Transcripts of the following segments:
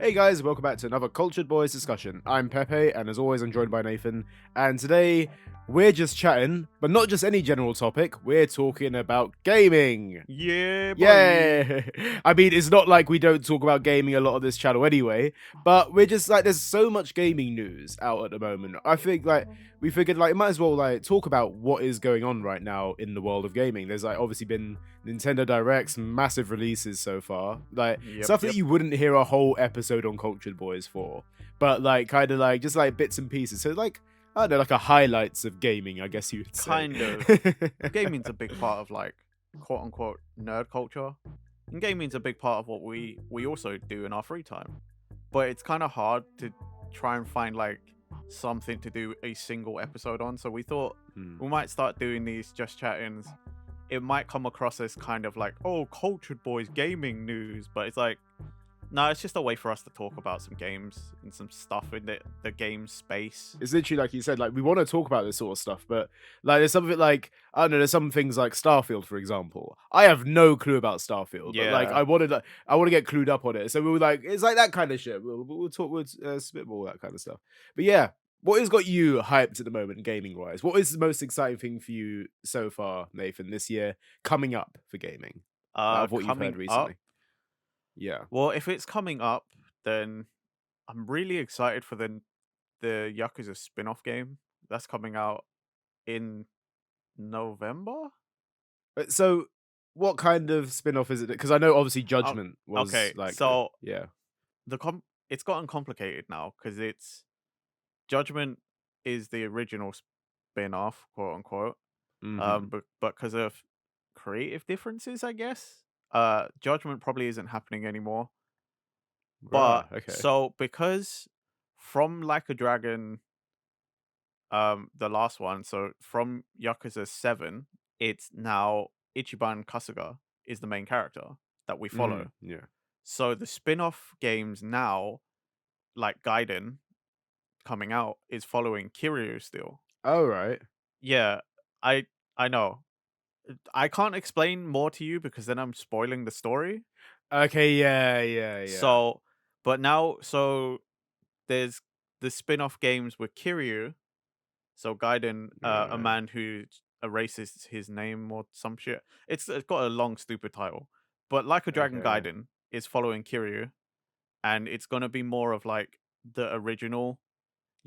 Hey guys, welcome back to another Cultured Boys discussion. I'm Pepe, and as always, I'm joined by Nathan. And today, we're just chatting, but not just any general topic. We're talking about gaming. Yeah, boy. Yeah, I mean, it's not like we don't talk about gaming a lot on this channel anyway, but we're just like, there's so much gaming news out at the moment. I think like we figured like might as well like talk about what is going on right now in the world of gaming. There's like obviously been Nintendo Directs, massive releases so far, like Yep, stuff that yep. you wouldn't hear a whole episode on Cultured Boys for, but like kind of like just like bits and pieces. So like I don't know, like a highlights of gaming, I guess you would say. Kind of. Gaming's a big part of like quote unquote nerd culture. And gaming's a big part of what we also do in our free time. But it's kind of hard to try and find like something to do a single episode on. So we thought Hmm. we might start doing these just chattings. It might come across as kind of like, oh, Cultured Boys gaming news, but it's like no, it's just a way for us to talk about some games and some stuff in the game space. It's literally like you said, like we want to talk about this sort of stuff, but like there's some of it like I don't know, there's some things like Starfield, for example. I have no clue about Starfield, but like Yeah. I want to get clued up on it. So we were like, it's like that kind of shit. We'll talk with spitball that kind of stuff. But yeah, what has got you hyped at the moment, gaming wise? What is the most exciting thing for you so far, Nathan, this year coming up for gaming? Out of what you've heard Coming up. recently, yeah. Well, if it's coming up, then I'm really excited for the Yakuza spin-off game that's coming out in November. So, what kind of spin-off is it? Because I know obviously Oh, Judgment was okay. like, So yeah. it's gotten complicated now because it's Judgment is the original spin-off, quote unquote. Mhm. But because of creative differences, I guess. Judgment probably isn't happening anymore. Right, But okay. so because from Like a Dragon, the last one, so from Yakuza 7, it's now Ichiban Kasuga is the main character that we follow. Mhm, yeah. So the spin-off games now, like Gaiden coming out, is following Kiryu still. Oh, right. Yeah, I I know. I can't explain more to you because then I'm spoiling the story. Okay, yeah, yeah, yeah. So, but now, so there's the spin-off games with Kiryu. So Gaiden, a Right, man who erases his name or some shit. It's got a long stupid title. But Like a Dragon okay. Gaiden is following Kiryu, and it's gonna be more of like the original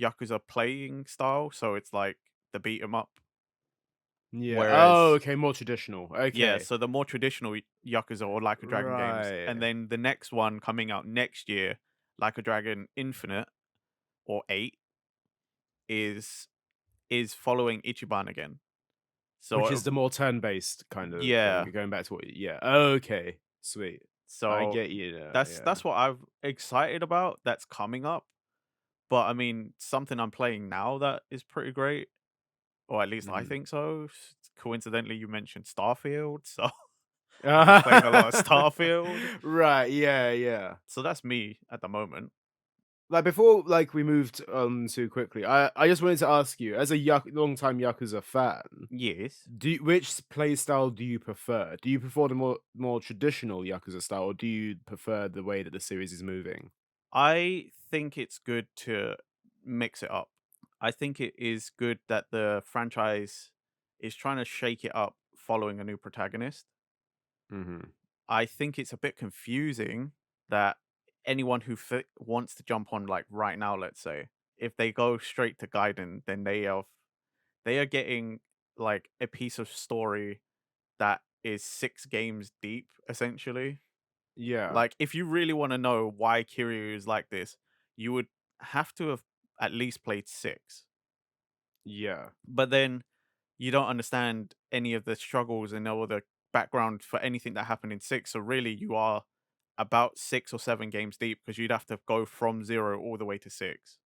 Yakuza playing style. So it's like the beat 'em up. Yeah. Oh, Whereas okay, more traditional. yeah, Okay. so the more traditional Yakuza or Like a Dragon games, Right. and then the next one coming out next year, Like a Dragon Infinite or 8 is is following Ichiban again. So Which is the more turn-based kind of thing, yeah, going back to what yeah. Okay, sweet. I so get you now, that's yeah. that's what I'm excited about. That's coming up. But I mean, something I'm playing now that is pretty great, or at least I Mhm. think so. Coincidentally, you mentioned Starfield, so I've been playing a lot of Starfield. Right, yeah, yeah. So that's me at the moment. Like before, like we moved on too quickly. I just wanted to ask you, as a long-time Yakuza fan, Yes, which play style do you prefer? Do you prefer the more traditional Yakuza style, or do you prefer the way that the series is moving? I think it's good to mix it up. I think it is good that the franchise is trying to shake it up following a new protagonist. Hmm. I think it's a bit confusing that anyone who wants to jump on like right now, let's say, if they go straight to Gaiden, then they are getting like a piece of story that is 6 games deep, essentially. Yeah, Like, if you really want to know why Kiryu is like this, you would have to have at least played 6. yeah, But then you don't understand any of the struggles and all the background for anything that happened in 6. So really, you are about 6 or 7 games deep because you'd have to go from 0 all the way to 6.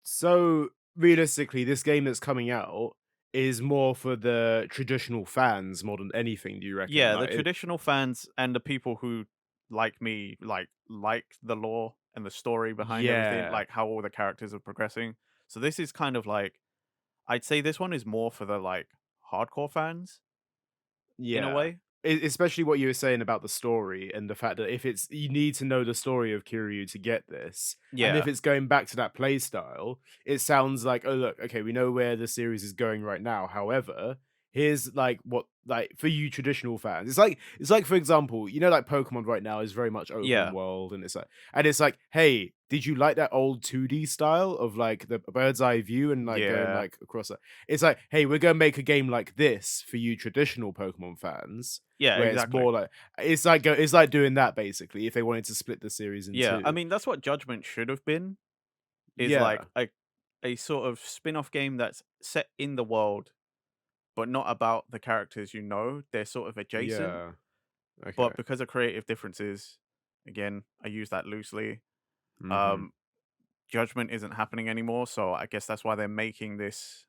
so realistically, this game that's coming out is more for the traditional fans more than anything. Do you reckon? Yeah, the traditional fans and the people who, like me, like the lore and the story behind everything, Yeah, like how all the characters are progressing. So this is kind of like I'd say this one is more for the like hardcore fans in a yeah. way. especially what you were saying about the story and the fact that if it's you need to know the story of Kiryu to get this, and if Yeah, it's going back to that play style, it sounds like, oh look, okay, we know where the series is going right now. However, here's like what like for you traditional fans, it's like for example, like Pokemon right now is very much open yeah, world, and it's like, hey, did you like that old 2D style of like the bird's eye view and like going yeah, like across it? It's like, hey, we're gonna make a game like this for you traditional Pokemon fans yeah, where it's exactly. more like it's like doing that basically if they wanted to split the series in Yeah, I two. mean, that's what Judgment should have been, is like Yeah, a sort of spin-off game that's set in the world, but not about the characters you know. They're sort of adjacent, yeah, but okay. because of creative differences, again, I use that loosely. Mhm. Um, Judgment isn't happening anymore, so I guess that's why they're making this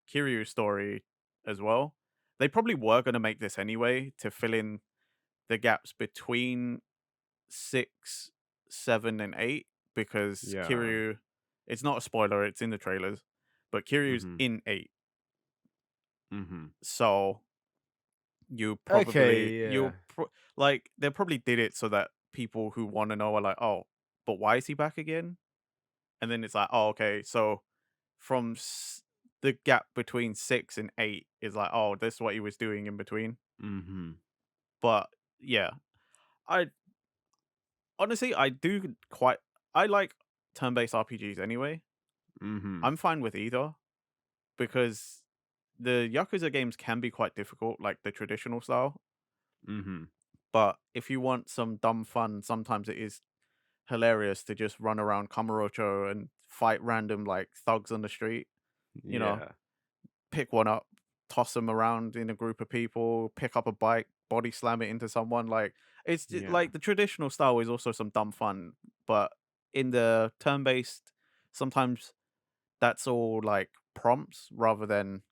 Kiryu story as well. They probably were going to make this anyway to fill in the gaps between 6, 7, and 8 because Yeah. Kiryu, it's not a spoiler, it's in the trailers, but Kiryu's Mhm. in 8. Mhm. So Okay, yeah. like they probably did it so that people who want to know are like, "Oh, but why is he back again?" And then it's like, "Oh, okay, so from the gap between 6 and 8 is like, oh, this is what he was doing in between." Mhm. But yeah, I honestly I do quite I like turn-based RPGs anyway. Mhm. I'm fine with either because the Yakuza games can be quite difficult, like the traditional style. Mhm. But if you want some dumb fun, sometimes it is hilarious to just run around Kamurocho and fight random like thugs on the street. You know, Yeah. pick one up, toss them around in a group of people, pick up a bike, body slam it into someone. Like Yeah. like the traditional style is also some dumb fun, but in the turn based, sometimes that's all like prompts rather than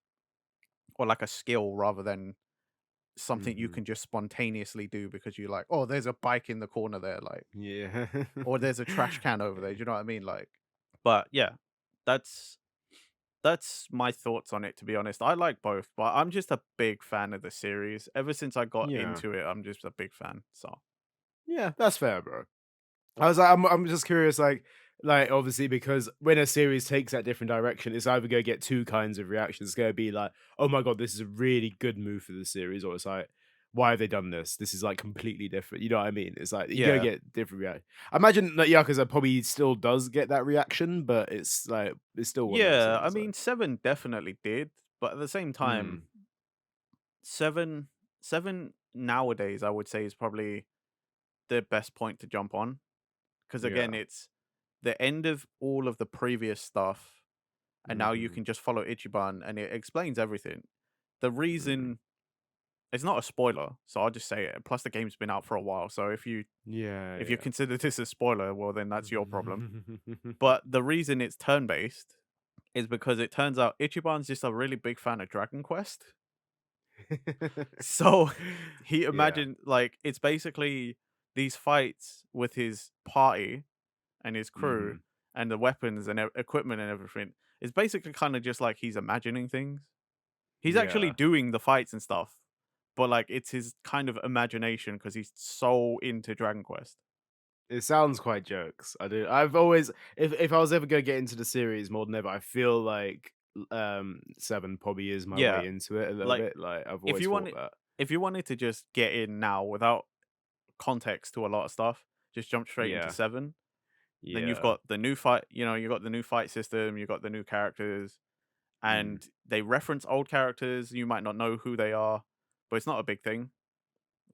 or like a skill rather than something you Mhm. can just spontaneously do because you like, oh, there's a bike in the corner there, like, Yeah. or there's a trash can over there. Do you know what I mean? Like, but yeah, that's that's my thoughts on it, to be honest. I like both, but I'm just a big fan of the series. Ever since I got Yeah. into it, I'm just a big fan. So Yeah, that's fair, bro. I was like, I'm just curious, like obviously because when a series takes that different direction, it's either gonna get two kinds of reactions. It's gonna be like, oh my god, this is a really good move for the series, or it's like, why have they done this? This is like completely different. You know what I mean? It's like you're gonna yeah, get different reaction. I imagine that Yakuza probably still does get that reaction, but it's like it's still one of those yeah. I things. Like, mean, 7 definitely did, but at the same time, mm, 7, 7 nowadays, I would say is probably the best point to jump on because again, yeah, it's the end of all of the previous stuff, and now you mm-hmm, can just follow Ichiban, and it explains everything. The mm, reason it's not a spoiler, so I'll just say it. Plus, the game's been out for a while, so yeah, if you consider this a spoiler, well, then that's your problem. yeah. But the reason it's turn based is because it turns out Ichiban's just a really big fan of Dragon Quest. So he Yeah. imagined like it's basically these fights with his party and his crew Mhm. and the weapons and equipment and everything. It's basically kind of just like he's imagining things. He's actually Yeah. doing the fights and stuff, but like it's his kind of imagination because he's so into Dragon Quest. It sounds quite jokes. I do. I've always if I was ever gonna get into the series more than ever, I feel like 7 probably is my Yeah, way into it a little like bit. Like I've if always you thought wanted that. if you wanted to just get in now without context to a lot of stuff, just jump straight into Yeah. 7. Then you've Yeah. got the new fight, you got the new fight system, you got the new characters, Mm. and they reference old characters. You might not know who they are, but it's not a big thing.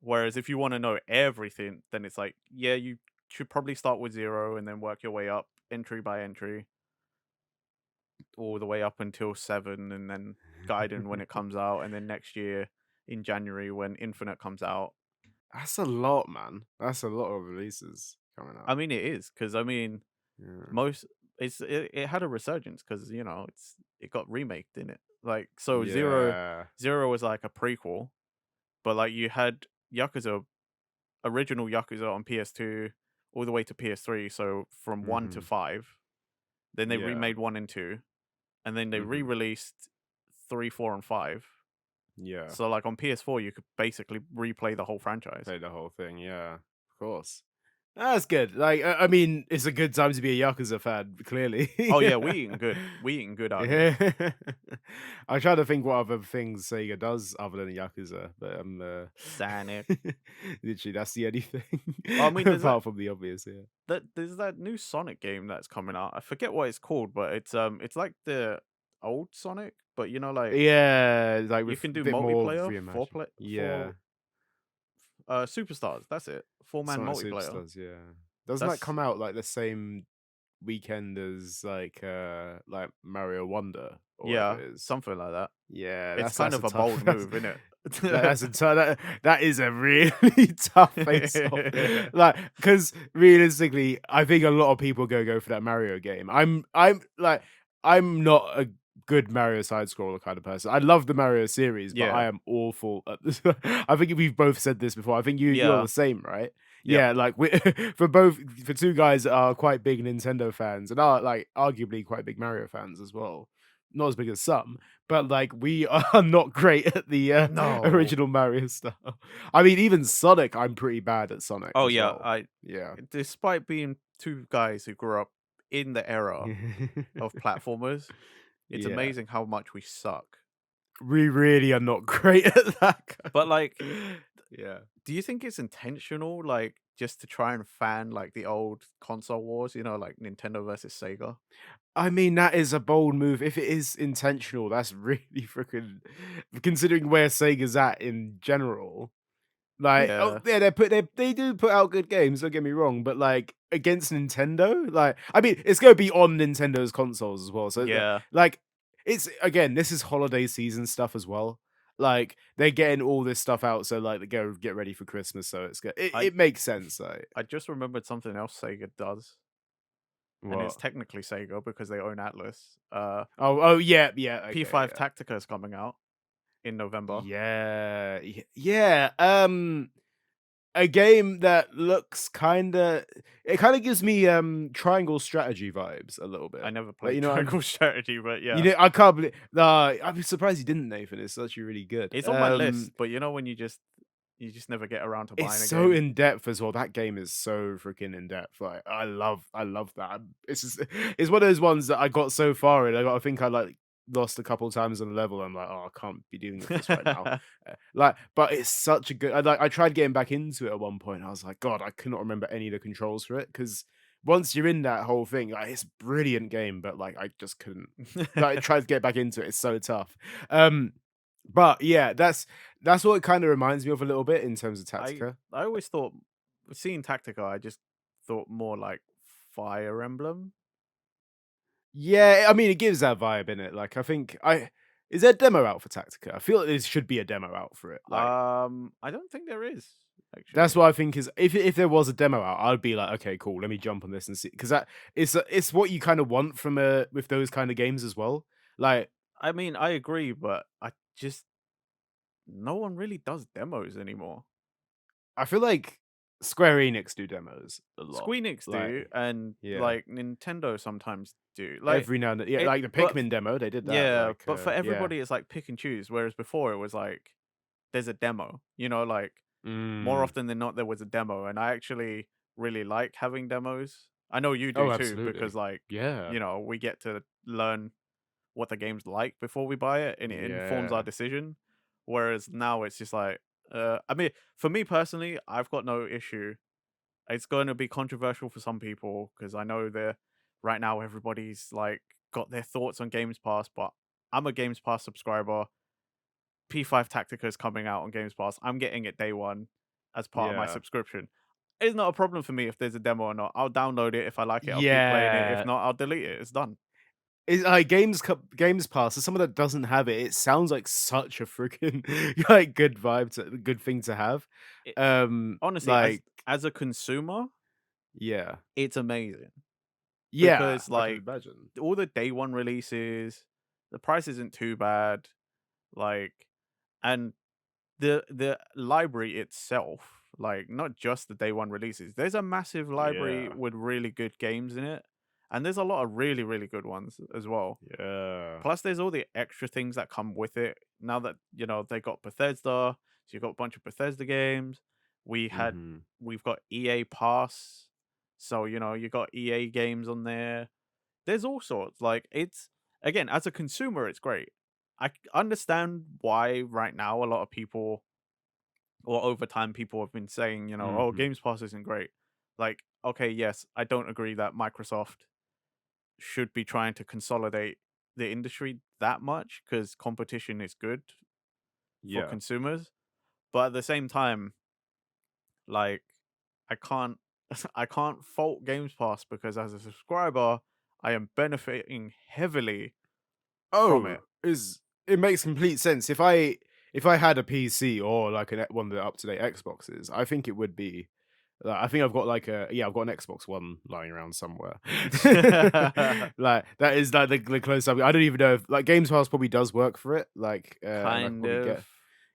Whereas if you want to know everything, then it's like, yeah, you should probably start with 0 and then work your way up entry by entry all the way up until 7 and then Gaiden when it comes out and then next year in January when Infinite comes out. That's a lot, man. That's a lot of releases coming I out. mean it is because I mean Yeah. most it had a resurgence because it got remaked in it. Like so Yeah. 0 was like a prequel, but like you had Yakuza original Yakuza on PS2 all the way to PS3, so from 1 to Mhm. 5. Then they Yeah. remade 1 and 2, and then they Mhm. re-released 3, 4, and 5. Yeah. So like on PS4, you could basically replay the whole franchise. Play the whole thing, yeah. Of course. That's good. Like, I mean, it's a good time to be a Yakuza fan, clearly. Oh yeah, we eating good. We eating good out here. Yeah. I try to think what other things Sega does other than Yakuza, but Sonic. literally that's the only thing I mean, apart from the obvious, yeah. there's that new Sonic game that's coming out. I forget what it's called, but it's like the old Sonic, but you know, like Yeah, like you with can a do bit more multiplayer, reimagined. four Yeah. superstars. That's it. 4-man Sonic multiplayer. Superstars, yeah. Doesn't that That's come out like the same weekend as like Mario Wonder or whatever yeah, it is? something like that. Yeah, It's kind that's of a a tough bold move, isn't that is a really tough face off. it? Like, because realistically, I think a lot of people go for that Mario game. I'm not a good Mario side scroller kind of person. I love the Mario series, but I Yeah, am awful at this. I think we've both said this before. I think you're yeah, the same, right? yep. Yeah, like we for two guys that are quite big Nintendo fans and are like arguably quite big Mario fans as well. Not as big as some, but like we are not great at the No. original Mario stuff. I mean, even Sonic, I'm pretty bad at Sonic Oh as yeah, well. I Yeah. despite being two guys who grew up in the era of platformers, it's Yeah. amazing how much we suck. We really are not great at that. But like, Yeah. do you think it's intentional, like just to try and fan like the old console wars, you know, like Nintendo versus Sega? I mean, that is a bold move. If it is intentional, that's really freaking considering where Sega's at in general. Like, oh Yeah, yeah, they do put out good games, don't get me wrong, but like against Nintendo, like I mean, it's gonna be on Nintendo's consoles as well. So yeah. like it's again, this is holiday season stuff as well. Like they're getting all this stuff out, so like they go get ready for Christmas. So I it makes sense. Like I just remembered something else Sega does, and it's what? technically Sega because they own Atlas. Oh yeah, yeah, okay, P5 yeah. Tactica is coming out in November. Yeah. A game that looks kinda gives me, triangle strategy vibes a little I bit. never Like, played Triangle Strategy, but you yeah. know, I can't believe nah, I'd be surprised you didn't, Nathan, it's actually really good. It's on my list, but you know when you just never get around to It's buying a so game? in depth as well. That game is so freaking in depth. Like, I love that. It's just it's one of those ones that I got so far in, I think I, like, lost a couple times on the level. I'm like, "Oh, I can't be dealing with this right now." Like, but it's such a good I tried getting back into it at one point. I was like, "God, I could not remember any of the controls for it because once you're in that whole thing, like, it's a brilliant game, but, like, I just couldn't like, I tried to get back into it. It's so tough. Um, but yeah, that's what it kinda reminds me of a little bit in terms of I Tactica. I always thought seeing Tactica, I just thought more like Fire Emblem. Yeah, I mean, it gives that vibe in it. Like, I think I is there a demo out for Tactica? I feel like there should be a demo out for it. Like, I don't think there is that's actually. what I think is if there was a demo out, I'd be like, okay, cool, let me jump on this and see because that it's what you kind of want from with those kind of games as well. Like, I mean, I agree, but I just no one really does demos anymore. I feel like Square Enix do demos a lot. Squeenix do, Like, and yeah, like Nintendo sometimes do. Like every now and then, yeah, it, like the but Pikmin demo, they did that. yeah, Like, but for yeah. everybody, it's like pick and choose. Whereas before, it was like there's a demo. You know, like more Mm. often than not, there was a demo, and I actually really like having demos. I know you do Oh, too, because absolutely. like Yeah, we get to learn what the game's like before we buy it, and it informs our yeah, decision. Whereas now it's just like, I mean, for me personally, I've got no issue. It's going to be controversial for some people because I know that right now everybody's like got their thoughts on Games Pass, but I'm a Games Pass subscriber. P5 Tactica is coming out on Games Pass. I'm getting it day one as part of my yeah. subscription. It's not a problem for me if there's a demo or not. I'll download it. If I like it, I'll keep playing it. If Yeah. not, I'll delete it. It's done. It's like Games Pass, as someone that doesn't have it, it sounds like such a freaking, like, good vibe to good thing to have. It, honestly, Like as a consumer, yeah. it's amazing Yeah, because I can like imagine. all the day one releases, the price isn't too bad. Like, and the library itself, like not just the day one releases. There's a massive library Yeah. with really good games in it. and there's a lot of really, really good ones as well. Yeah. Plus, there's all the extra things that come with it. Now that they got Bethesda, so you've got a bunch of Bethesda games. We had Mhm. we've got EA Pass, so you got EA games on there. There's all sorts. Like it's again, as a consumer, it's great. Understand why right now a lot of people, or over time, people have been saying, oh, Mhm. Games Pass isn't great. Like, okay, yes, I don't agree that Microsoft should be trying to consolidate the industry that much because competition is good for Yeah. consumers. But at the same time, like I can't I can't fault Games Pass because as a subscriber, I am benefiting heavily from Oh, it. is it makes complete sense. If I had a PC or like one of the up to date Xboxes, I think it would be. I think I've got like I've got an Xbox One lying around somewhere. Like that is like the closest I don't even know if like Games Pass probably does work for it. Like and I could Kind probably of. get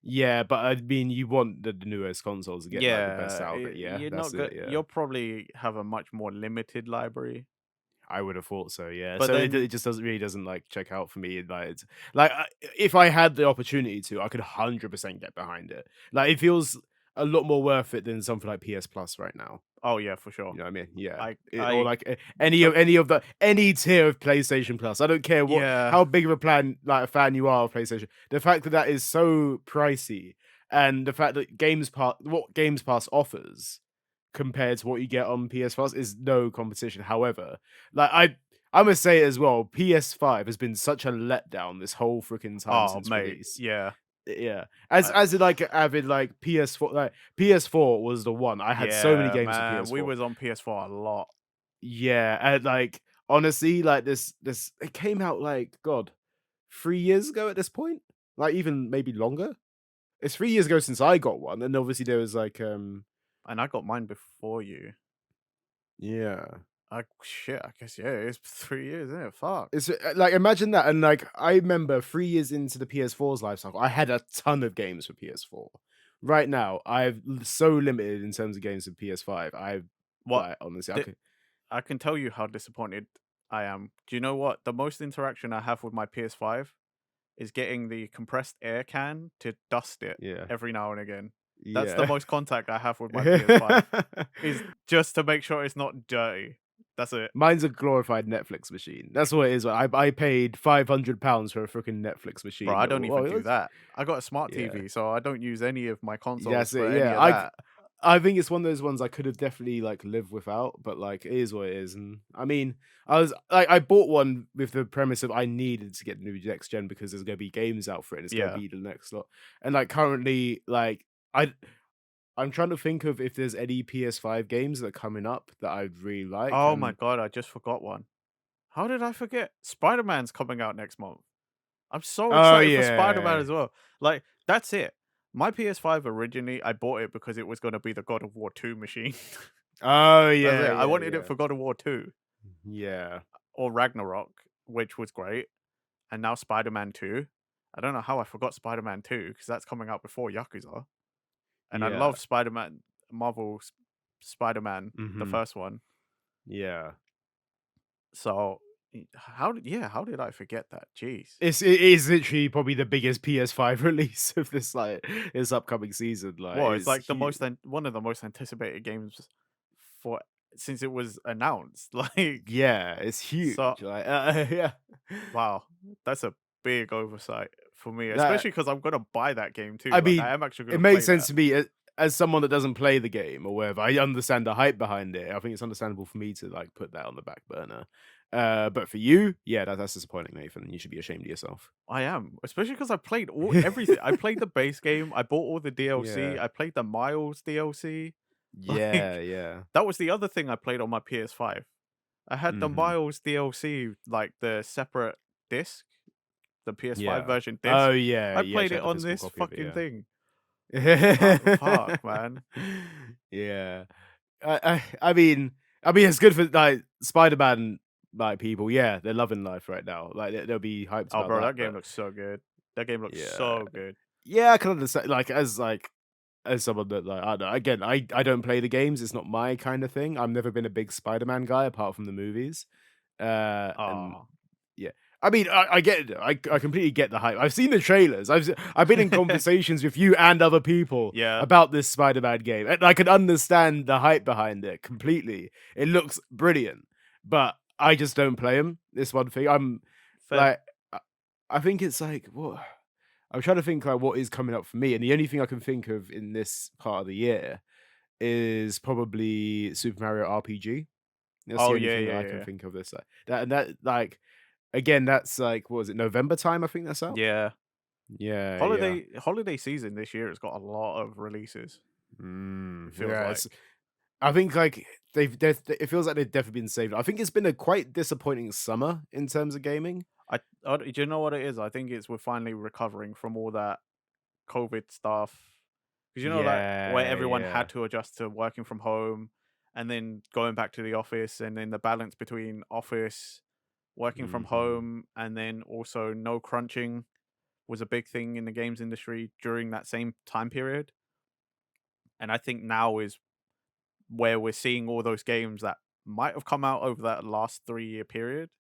yeah, but I mean you want the newest consoles to get like the best Yeah, out of it. Yeah, you're that's not it. good. Yeah. You'll probably have a much more limited library. I would have thought so, yeah. But So it then, just doesn't like check out for me. Like, like if I had the opportunity to, I could 100% get behind it. Like, it feels a lot more worth it than something like PS Plus right now. oh yeah, for sure. You know what I mean? Yeah. I Or I like to any of the any tier of PlayStation Plus. I don't care yeah. how big of a a fan you are of PlayStation. The fact that that is so pricey, and the fact that Games Pass offers compared to what you get on PS Plus is no competition. However, like I must say it as well, PS5 has been such a letdown this whole freaking time Oh since mate, release. yeah. Yeah, I, as a, like an avid like PS4, like PS4 was the one. I had so many yeah, games for man. We PS4. was on PS4 a lot. Yeah, and like honestly, like this it came out like God 3 years ago at this point, like even maybe longer. It's 3 years ago since I got one, and obviously there was like And I got mine before you. yeah. Shit, I guess yeah, it's 3 years, isn't it? Fuck. It's like imagine that, and like I remember 3 years into the PS4's life cycle, I had a ton of games for PS4. Right now, so limited in terms of games for PS5. I What like honestly, I the, could. I can tell you how disappointed I am. Do you know what? The most interaction I have with my PS5 is getting the compressed air can to dust it Yeah, every now and again. That's the yeah. most contact I have with my PS5 is just to make sure it's not dirty. That's it. Mine's a glorified Netflix machine. That's what it is. I paid £500 for a freaking Netflix Bro, machine. I That don't even do well, that. I got a smart yeah. TV, so I don't use any of my consoles That's for it. any Yeah, of that. I think it's one of those ones I could have definitely like lived without, but like it is what it is. And I mean, I was like, I bought one with the premise of I needed to get the new next gen because there's gonna be games out for it, and it's gonna Yeah. be the next lot. And like currently, like I'm trying to think of if there's any PS5 games that are coming up that I'd really like. Oh my And god, I just forgot one. How did I forget? Spider-Man's coming out next month. I'm so oh excited for Spider-Man yeah, as well. Like, that's it. My PS5 originally, I bought it because it was going to be the God of War 2 machine. oh That's it. yeah, I yeah, wanted it yeah, for God of War 2 yeah, or Ragnarok, which was great. And now Spider-Man 2. I don't know how I forgot Spider-Man 2 because that's coming out before Yakuza. And I yeah. love Spider-Man, Marvel Spider-Man, the Hmm. first one. Yeah. So, how did I forget that? Jeez. It is literally probably the biggest PS5 release of this upcoming season. Like Well, it's it's like huge. one of the most anticipated games for since it was announced. Like, Yeah, it's so huge. Like yeah, wow, that's a big oversight for me, that especially because I'm gonna buy that game I too. Like, I mean, am actually it gonna makes play sense that. to me as someone that doesn't play the game or whatever. I understand the hype behind it. I think it's understandable for me to like put that on the back burner. But for you, yeah, that's disappointing, Nathan. You should be ashamed of yourself. I am, especially because I played all everything. I played the base game. I bought all the DLC. Yeah, I played the Miles DLC. yeah, Like, yeah. that was the other thing I played on my PS5. I had the Hmm. Miles DLC, like the separate disc, the PS5 Yeah. version Oh disc. yeah, I yeah. played She it had the on physical this copy of it. fucking Yeah. thing. Yeah. Fuck, man. Yeah. I mean, it's good for like Spider-Man like people. Yeah, they're loving life right now. Like they'll be hyped Oh, about bro, that. that game But looks so good. That game looks yeah, so good. yeah, I can understand. Like as someone that like I don't know, again, I don't play the games. It's not my kind of thing. I've never been a big Spider-Man guy apart from the movies. And Oh. yeah. I mean, I get it. I completely get the hype. I've seen the trailers. I've been in conversations with you and other people Yeah, about this Spider-Man game, and I can understand the hype behind it completely. It looks brilliant, but I just don't play them. This one thing. I'm fair. like, I I think it's like what I'm trying to think like what is coming up for me, and the only thing I can think of in this part of the year is probably Super Mario RPG. That's the Oh, only yeah, thing that yeah, I yeah, can yeah. think of this that like again, that's like what was it, November time, I think that's out? Yeah. Yeah, yeah. Holiday season this year has got a lot of releases, it feels Yeah, like. it's I think like it feels like they've definitely been saved. I think it's been a quite disappointing summer in terms of gaming. Do you know what it is? I think it's we're finally recovering from all that COVID stuff. Because like where Yeah, everyone had yeah. to adjust to working from home and then going back to the office, and then the balance between office, working from Mhm. home, and then also no crunching was a big thing in the games industry during that same time period. And I think now is where we're seeing all those games that might have come out over that last 3-year period.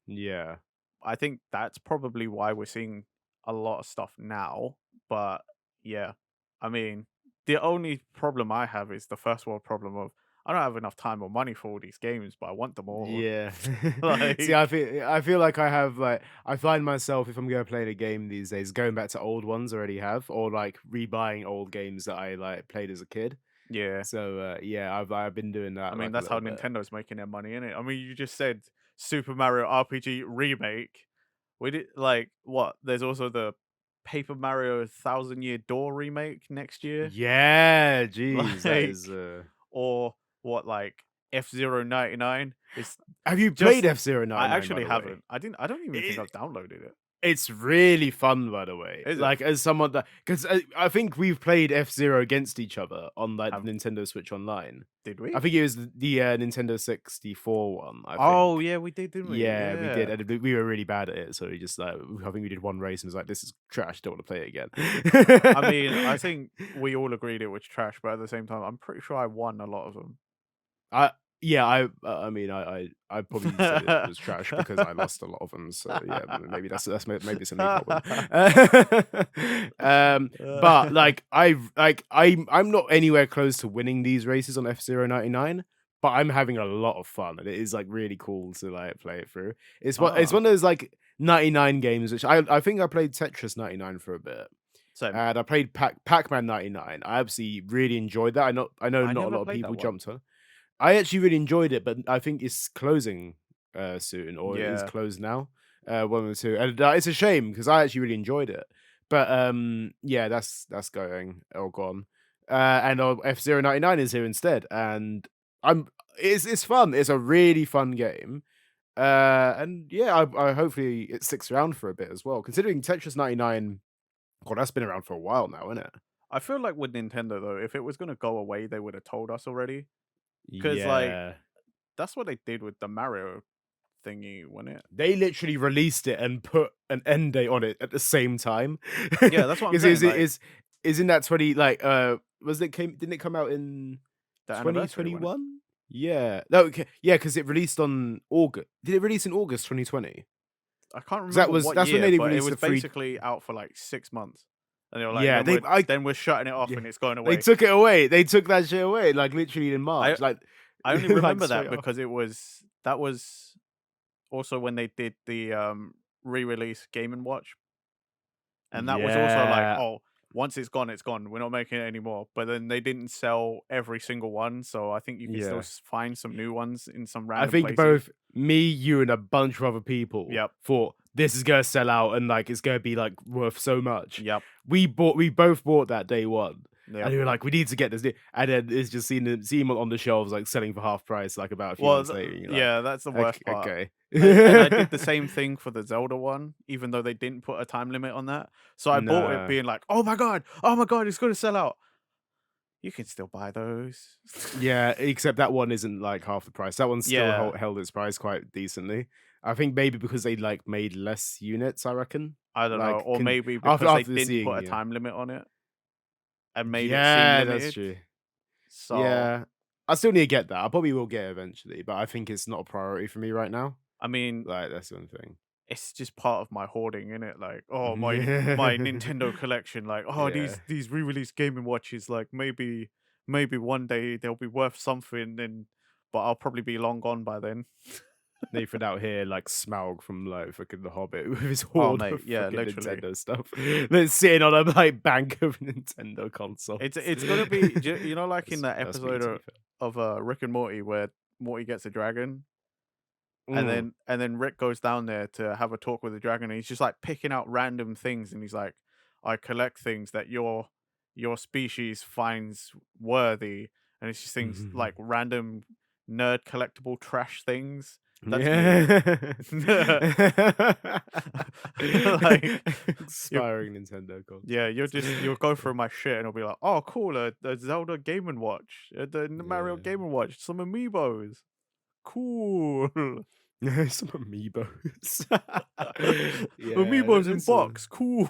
Yeah. I think that's probably why we're seeing a lot of stuff now. But yeah, I mean, the only problem I have is the first world problem of I don't have enough time or money for all these games, but I want them all. Yeah. See, Like, I feel like I have like I find myself if I'm gonna play a game these days, going back to old ones I already have, or like rebuying old games that I like played as a kid. yeah, So yeah, I've been doing I that mean, like a that's how little bit. Nintendo's making their money, in it. I mean, you just said Super Mario RPG remake. We did like what? There's also the Paper Mario Thousand Year Door remake next year. Yeah, geez, that is Like, or what, like F-Zero 99 is Have you played just F-Zero I 99 by actually the way? haven't. I don't even think It I've downloaded it. it's really fun by the way. Is it? Like as someone that cuz I think we've played F-Zero against each other on like Have the Nintendo Switch Online. did I we? think it was the Nintendo 64 one, I Oh, think. yeah, we did, didn't we? Yeah, we did, Yeah. and we were really bad at it, so we just like I think we did one race and was like, "This is trash. Don't want to play it I again." mean, I think we all agreed it was trash, but at the same time, I'm pretty sure I won a lot of them. I yeah, I mean, I probably said it was trash because I lost a lot of them. So yeah, maybe maybe it's a me problem. But like I'm not anywhere close to winning these races on F-Zero 99. But I'm having a lot of fun, and it is like really cool to like play it through. It's Ah, one of those like 99 games, which I think I played Tetris 99 for a bit. same. And I played Pac-Man 99. I absolutely really enjoyed that. I know I not a never lot of played that people one. jumped on. I actually really enjoyed it, but I think it's closing soon, or it is Yeah. closed now. One or two, and it's a shame because I actually really enjoyed it. But yeah, that's going or gone. And F-Zero 99 is here instead, and I'm it's fun. It's a really fun game. And yeah, I hopefully it sticks around for a bit as well. Considering Tetris 99, God, that's been around for a while now, isn't it? I feel like with Nintendo though, if it was gonna go away, they would have told us already. Cause like Yeah. that's what they did with the Mario thingy, wasn't it? They literally released it and put an end date on it at the same time. Yeah, that's what I'm Is saying. Like is in that 20 like was it came didn't it come out in the anniversary, wasn't it? 2021? Yeah. No, okay. Yeah, because it released on August. Did it release in August 2020? I can't Because that remember was what that's when year, they but it released was the free. basically out for like 6 months, and they were like, Yeah, they I then we're shutting it off yeah. and it's going They away. took it away. They took that shit away like literally in I March, like I only like remember straight that off. because that was also when they did the re-release Game and Watch, and that was also like, Yeah. oh, once it's gone, it's gone. We're not making it anymore. But then they didn't sell every single one, so I think you can still Yeah. find some new ones in some I random think places. both me, you, and a bunch of other people Yep, thought this is gonna sell out and like it's gonna be like worth so much. yep, We both bought that day one. And yep. we were like, we need to get this. And then it's just seen them on the shelves, like selling for half price, like about a few Well, months later. And you're like, yeah, that's the worst part. okay. And I did the same thing for the Zelda one, even though they didn't put a time limit on that. So I bought it Nah. being like, oh my god, it's gonna sell out. You can still buy those. Yeah, except that one isn't like half the price. That one still Yeah, held its price quite decently. I think maybe because they like made less units, I reckon. I don't know, Like or can maybe because they after didn't put seeing a yeah. time limit on it and made it seem Yeah, that's limited. true. So Yeah. I still need to get that. I probably will get it eventually, but I think it's not a priority for me right now. I mean, Like, that's one thing. it's just part of my hoarding, innit? Like, oh, my Yeah. Nintendo collection. Like, oh, Yeah. these re-released Game& Watches. Like, maybe one day they'll be worth something, and but I'll probably be long gone by then. Nathan out here like Smaug from like fucking The Hobbit with his Oh, hoard of mate, yeah, fucking literally. Nintendo stuff. That's sitting on a like bank of Nintendo consoles. It's gonna be, like in that That's me episode to be fair. of Rick and Morty where Morty gets a dragon. Mm. And then Rick goes down there to have a talk with the dragon, and he's just like picking out random things, and he's like, "I collect things that your species finds worthy," and it's just things like random nerd collectible trash things. That's me. Yeah. Like you, Expiring Nintendo yeah, consoles. you'll go through my shit, and it'll be like, "Oh, cool, a Zelda Game and Watch, the Mario Yeah. Game and Watch, some amiibos, cool." Some amiibos. Yeah, Amiibos in there's some. box, cool.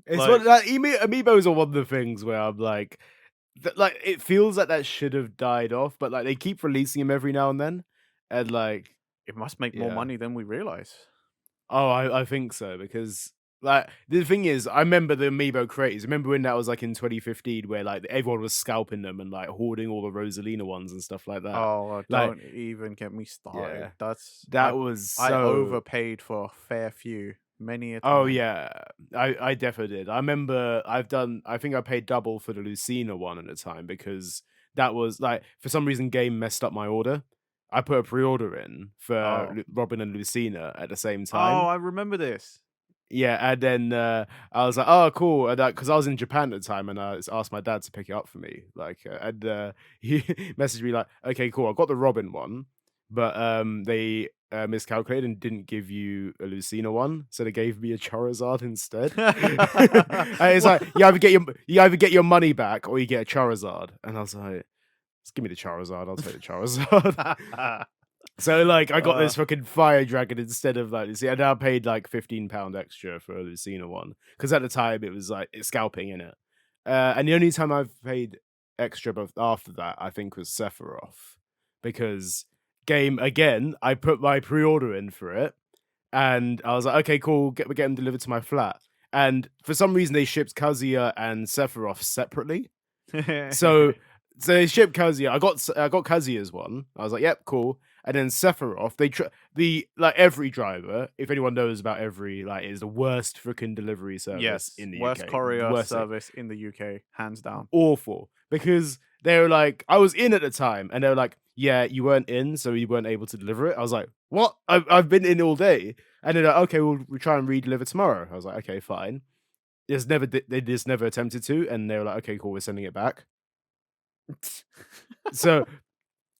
It's Like, what like amiibos are one of the things where I'm like, like it feels like that should have died off, but like they keep releasing them every now and then, and like it must make more yeah. money than we realize. Oh, I think so because like the thing is, I remember the amiibo craze. Remember when that was like in 2015, where like everyone was scalping them and like hoarding all the Rosalina ones and stuff like that. Oh, Like, don't even get me started. yeah, That's that was I so. overpaid for a fair few many a Oh time. yeah, I definitely did. I remember I've done. I think I paid double for the Lucina one at the time because that was like for some reason game messed up my order. I put a pre-order in for Oh. Robin and Lucina at the same Oh, time. I remember this. Yeah, and then I was like, "Oh, cool," and because I was in Japan at the time, and I asked my dad to pick it up for me. Like, and he messaged me like, "Okay, cool, I got the Robin one, but they miscalculated and didn't give you a Lucina one, so they gave me a Charizard instead." And it's What? like you either get your money back or you get a Charizard, and I was like, "Just give me the Charizard. I'll take the Charizard." So, like, I got Uh, this fucking fire dragon instead of like Lucina. I now paid like £15 extra for a Lucina one because at the time it was like it's scalping in it. And the only time I've paid extra but after that, I think, was Sephiroth because game again. I put my pre-order in for it, and I was like, okay, cool, get them delivered to my flat. And for some reason, they shipped Kazuya and Sephiroth separately. So they shipped Kazuya. I got Kazuya's one. I was like, yep, cool. And then Sephiroth, the like every driver, if anyone knows about every, like, is the worst freaking delivery service yes, in the worst UK. courier Worst thing. service in the UK, hands down. Awful. Because they were like, I was in at the time, and they were like, yeah, you weren't in, so you weren't able to deliver it. I was like, what? I've been in all day. And they're like, okay, we'll try and re-deliver tomorrow. I was like, okay, fine. They just never attempted to, and they were like, okay, cool, we're sending it back. So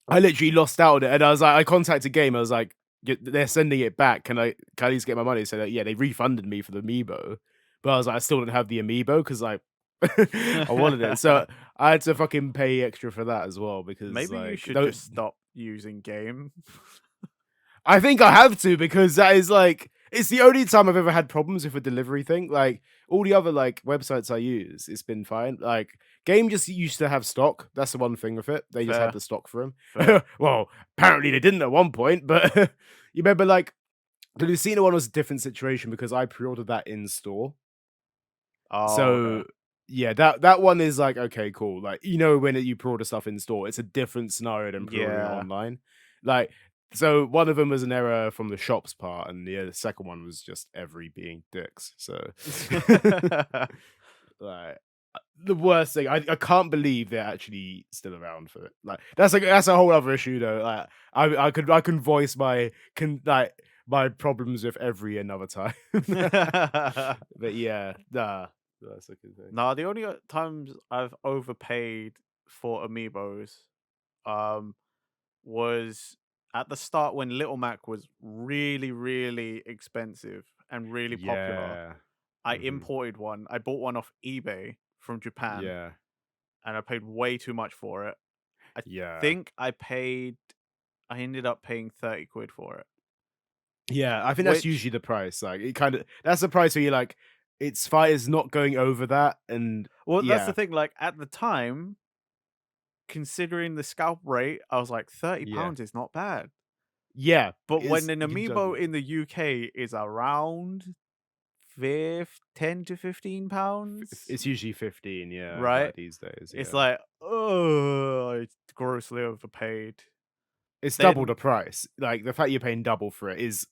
I literally lost out on it, and I was like, I contacted Game. I was like, They're sending it back. Can I at least get my money?" So yeah, they refunded me for the amiibo, but I was like, I still didn't have the amiibo because like I wanted it, so I had to fucking pay extra for that as well because Maybe you like should just stop using game. I think I have to because that is like it's the only time I've ever had problems with a delivery thing. Like all the other like websites I use, it's been fine. Like Game just used to have stock. That's the one thing with it. They just had Fair, the stock for them. fair. Well, apparently they didn't at one point, but you remember like the Lucina one was a different situation because I pre-ordered that in store. Oh, okay. So yeah, that one is like okay, cool. Like when you pre-order stuff in store, it's a different scenario than pre-ordering it Yeah. online. Like so, one of them was an error from the shop's part, and the second one was just every being dicks. So like the worst thing, I can't believe they're actually still around for it. Like that's a whole other issue though. Like I can voice my problems with every another time. But yeah, nah, that's a good thing. Nah, the only times I've overpaid for amiibos, um, was at the start when Little Mac was really, really expensive and really popular. Yeah. I Mhm. imported one. I bought one off eBay from Japan, Yeah. and I paid way too much for it. I Yeah. think I ended up paying 30 quid for it. Yeah, I think that's Which, usually the price. Like it kind of that's the price where you're like, it's fine, it's not going over that, and well, that's the yeah, thing. Like at the time, considering the scalp rate, I was like, 30 yeah. pounds is not bad. Yeah, But when is an you can juggle amiibo them. in the UK is around 10 to £15, It's usually 15, yeah, right? like these days, It's yeah. like, oh, it's grossly overpaid. It's double Then the price. Like, the fact you're paying double for it is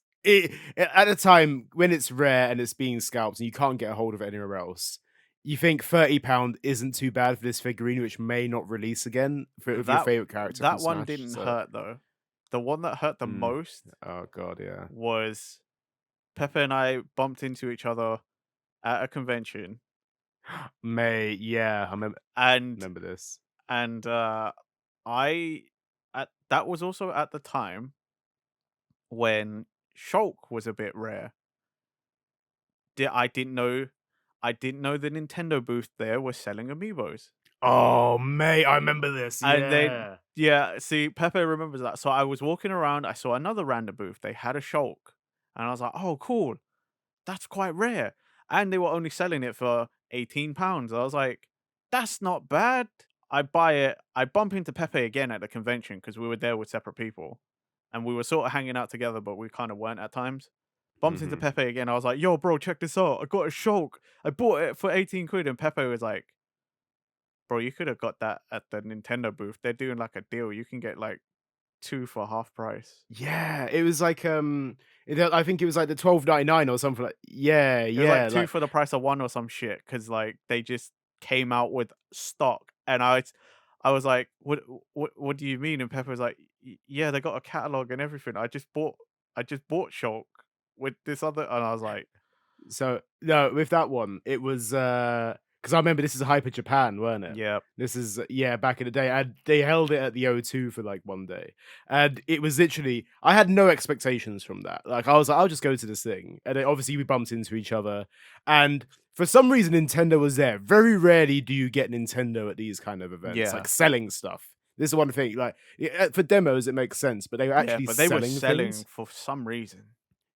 at a time when it's rare and it's being scalped and you can't get a hold of it anywhere else, you think £30 isn't too bad for this figurine, which may not release again for of your that favorite character from that one Smash, didn't so hurt though. The one that hurt the mm. most Oh god, yeah. was Pepe and I bumped into each other at a convention, Yeah, I and remember this. and I that was also at the time when Shulk was a bit rare. I didn't know the Nintendo booth there was selling amiibos. Oh, mate, I remember this, And then yeah. yeah, see, Pepe remembers that. So I was walking around, I saw another random booth. They had a Shulk, and I was like, "Oh, cool, that's quite rare." And they were only selling it for £18. I was like, "That's not bad." I buy it. I bump into Pepe again at the convention because we were there with separate people, and we were sort of hanging out together, but we kind of weren't at times. Bumped into Mhm. Pepe again. I was like, "Yo, bro, check this out. I got a Shulk. I bought it for 18 quid." And Pepe was like, "Bro, you could have got that at the Nintendo booth. They're doing like a deal. You can get like two for half price." Yeah, it was like, I think it was like the 12.99 or something like yeah, It was like yeah, two like for the price of one or some shit because like they just came out with stock, and I was like, what do you mean?" And Pepper was like, Yeah, they got a catalog and everything. I just bought Shulk with this other," and I was like, so no, with that one, it was because I remember this is Hyper Japan, weren't it? "Yeah, This is yeah, back in the day, and they held it at the O2 for like one day, and it was literally I had no expectations from that. Like I was like, I'll just go to this thing, and then obviously we bumped into each other, and for some reason Nintendo was there. Very rarely do you get Nintendo at these kind of events, like yeah, selling stuff. This is one thing. Like for demos, it makes sense, but they were yeah," actually but they were selling selling things. for some reason.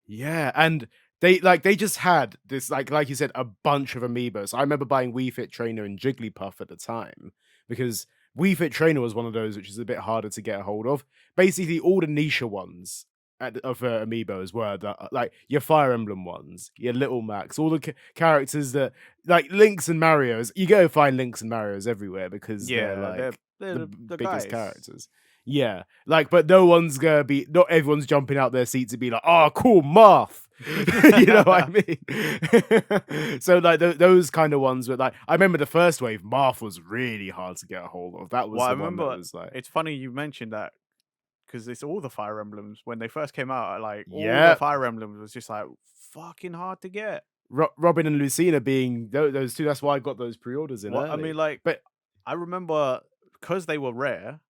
Yeah, and they just had this like you said, a bunch of amiibos. I remember buying Wii Fit Trainer and Jigglypuff at the time because Wii Fit Trainer was one of those which is a bit harder to get a hold of. Basically, all the niche ones of amiibos were the like your Fire Emblem ones, your Little Max, all the characters that like Links and Mario's. You go find Links and Mario's everywhere because they're Yeah, like they're the the biggest guys. characters. Yeah, like, but no one's gonna be, not everyone's jumping out their seats to be like, "Oh, cool, Marth." You know what I mean? So, like, those kind of ones were like, I remember the first wave, Marth was really hard to get a hold of. That Well, was I the one that remember was like, it's funny you mentioned that because it's all the Fire Emblems when they first came out. Like all the yeah, Fire Emblems was just like fucking hard to get. Robin and Lucina being those two. That's why I got those pre-orders in What I early. mean, like But I remember because they were rare.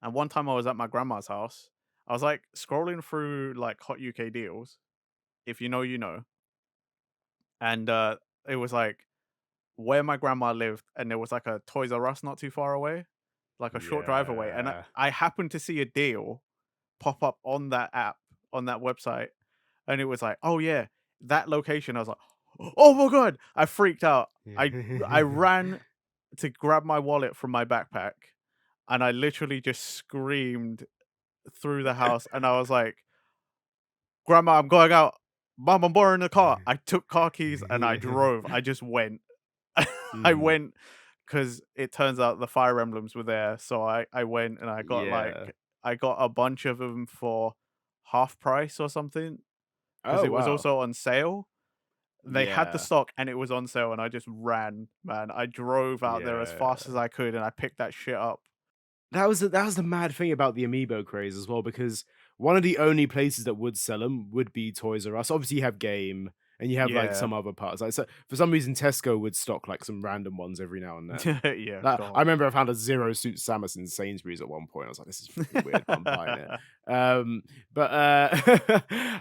And one time I was at my grandma's house, I was like scrolling through like hot UK deals. If you know, you know. And it was like where my grandma lived, and there was like a Toys R Us not too far away, like a short drive away. And yeah. I happened to see a deal pop up on that app, on that website, and it was like, "Oh yeah, that location." I was like, "Oh my god!" I freaked out. I ran to grab my wallet from my backpack, and I literally just screamed through the house, and I was like, "Grandma, I'm going out. Mom, I'm borrowing the car." I took car keys and I drove. I just went. I Mhm. went because it turns out the Fire Emblems were there, so I went and I got Yeah. like I got a bunch of them for half price or something because Oh, it was wow. also on sale. They had the Yeah. stock and it was on sale, and I just ran, man. I drove out there as fast as Yeah. I could, and I picked that shit up. That was the mad thing about the amiibo craze as well, because one of the only places that would sell them would be Toys R Us. Obviously, you have Game and you have like Yeah, some other parts. Like, so for some reason, Tesco would stock like some random ones every now and then. yeah, Like, I God. remember I found a Zero Suit Samus in Sainsbury's at one point. I was like, "This is fucking weird, but I'm buying it." But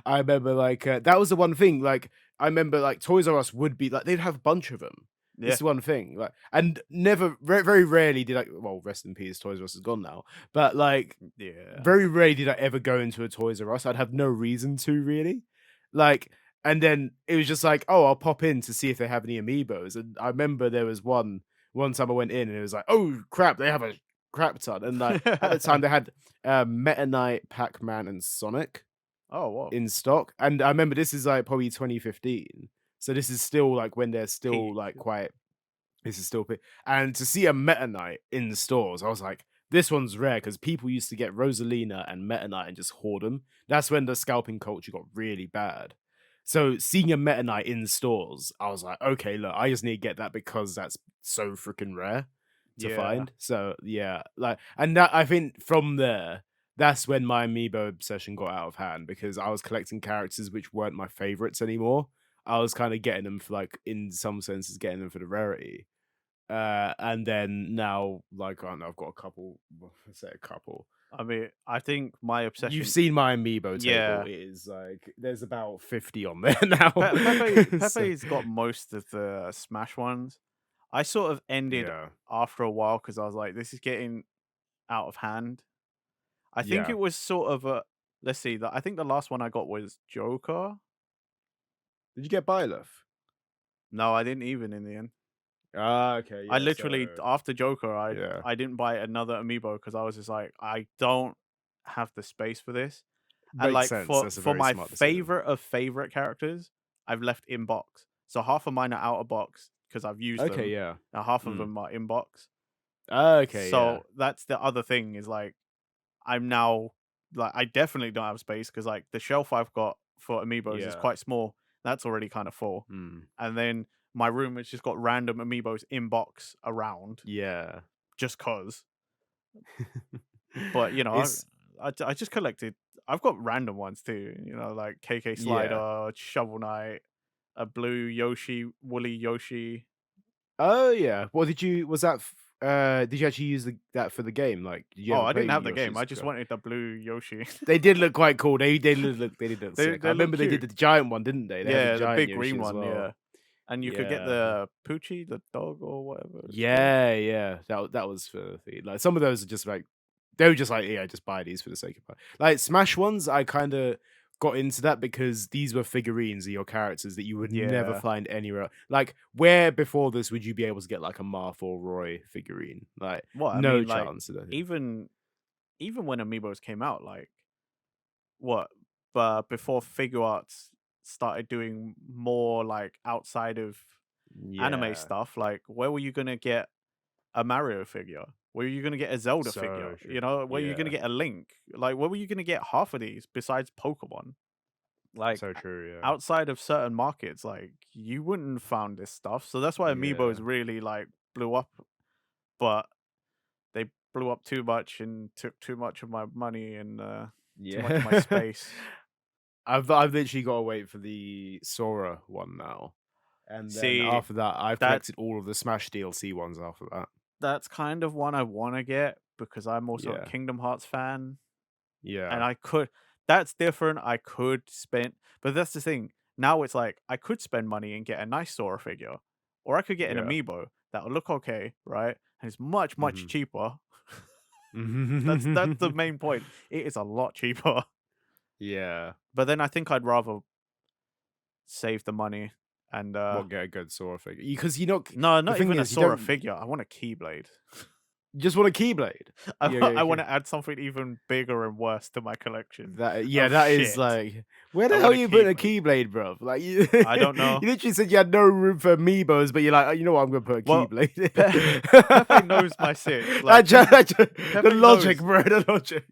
I remember like that was the one thing. Like, I remember like Toys R Us would be like they'd have a bunch of them. This Yeah, is one thing, like, and never, very rarely did I. Well, rest in peace, Toys R Us is gone now. But like, yeah. very rarely did I ever go into a Toys R Us. I'd have no reason to really, like, and then it was just like, oh, I'll pop in to see if they have any amiibos. And I remember there was one time I went in and it was like, oh crap, they have a crap ton. And like at the time they had Meta Knight, Pac-Man, and Sonic Oh, whoa. in stock. And I remember this is like probably 2015. So this is still like when they're still Peak. like quite this is still and to see a Meta Knight in the stores, I was like, this one's rare because people used to get Rosalina and Meta Knight and just hoard them. That's when the scalping culture got really bad. So seeing a Meta Knight in stores, I was like, okay, look, I just need to get that because that's so freaking rare to Yeah. find. So yeah, like, and that I think from there, that's when my amiibo obsession got out of hand because I was collecting characters which weren't my favorites anymore. I was kind of getting them for like, in some senses, getting them for the rarity. And then now, like, I don't know, I've got a couple. Well, let's say a couple. I mean, I think my You've obsession. seen my amiibo table. Yeah. It is like there's about 50 on there now. So, Pepe's got most of the Smash ones. I sort of ended yeah, after a while because I was like, this is getting out of hand. I think yeah. it was sort of a. Let's see. I think the last one I got was Joker. Did you get Byleth? No, I didn't even in the end. Ah, okay, I yeah. literally So after Joker, I yeah, I didn't buy another amiibo because I was just like, I don't have the space for this. And makes like sense. That's a for very my smart decision. favorite of favorite characters, I've left in box. So half of mine are out of box because I've used Okay, them, yeah. and half of Mm. them are in box. Okay, yeah, So that's the other thing is like I'm now like I definitely don't have space because like the shelf I've got for amiibos is yeah. quite small. That's already kind of full, Mm. and then my room has just got random amiibos in box around Yeah. just cause. But It's I just collected. I've got random ones too. Like KK yeah. Slider, Shovel Knight, a blue Yoshi, woolly Yoshi. Oh yeah. Well, was that did you actually use that for the game? Like, did you Oh, ever I play didn't have the game. Yoshi's I just Go? wanted the blue Yoshi. They did look quite cool. They did look sick. I They look remember they did cute. the giant one, didn't they? They had the Yeah, the giant big Yoshi green as one. well. Yeah, and you could get Yeah. the Poochie, the dog or whatever it's called. Yeah, yeah. That was filthy. Like some of those are just like they were just like, yeah, just buy these for the sake of like Smash ones, I kind of got into that because these were figurines of your characters that you would never Yeah. find anywhere else. Like, where before this would you be able to get like a Marth or Roy figurine? Like, What I no mean, like chance. even even when Amiibos came out, like what, but before Figure Arts started doing more like outside of anime Yeah, stuff, like where were you gonna get a Mario figure? Where were you gonna get a Zelda figure? so true. Where are you gonna Yeah, get a Link? Like where were you gonna get half of these besides Pokemon? Like so true. Yeah, outside of certain markets, like you wouldn't have found this stuff. So that's why Amiibos yeah, really like blew up, but they blew up too much and took too much of my money and too much of my yeah. space. I've literally got to wait for the Sora one now, and then See, after that, I've that collected all of the Smash DLC ones after that. that's kind of one I want to get because I'm also a Yeah, Kingdom Hearts fan, and yeah, I could. That's different. I could spend, but that's the thing. Now it's like I could spend money and get a nice Sora figure, or I could get an yeah. amiibo that will look okay, right? And it's much Hmm. cheaper. That's the main point. It is a lot cheaper. Yeah. But then I think I'd rather save the money and What, get a good Sora figure? Because you know, no, the not thing even a is, you Sora don't figure. I want a Keyblade. you just want a Keyblade. Yeah, I yeah, want to add something even bigger and worse to my collection yeah, of that is shit. like, where I the hell want are a you putting a Keyblade. Keyblade, bro? Like you, I don't you know. literally said you had no room for amiibos, but you're like, "Oh, you know what? I'm gonna put a Well, Keyblade." Pepe knows my sit. Like The Pepe logic, knows. bro. The logic.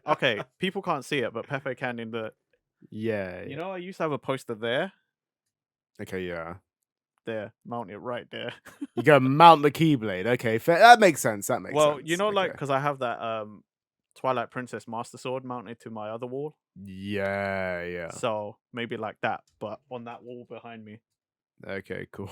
Okay, people can't see it, but Pepe can in the. Yeah, yeah. I used to have a poster there, Okay, yeah. mount it right there. You go mount the Keyblade. Okay, fair. That makes sense. That makes Well, sense. like Okay. because I have that Twilight Princess Master Sword mounted to my other wall, Yeah, yeah. so maybe like that, but on that wall behind me. Okay, cool.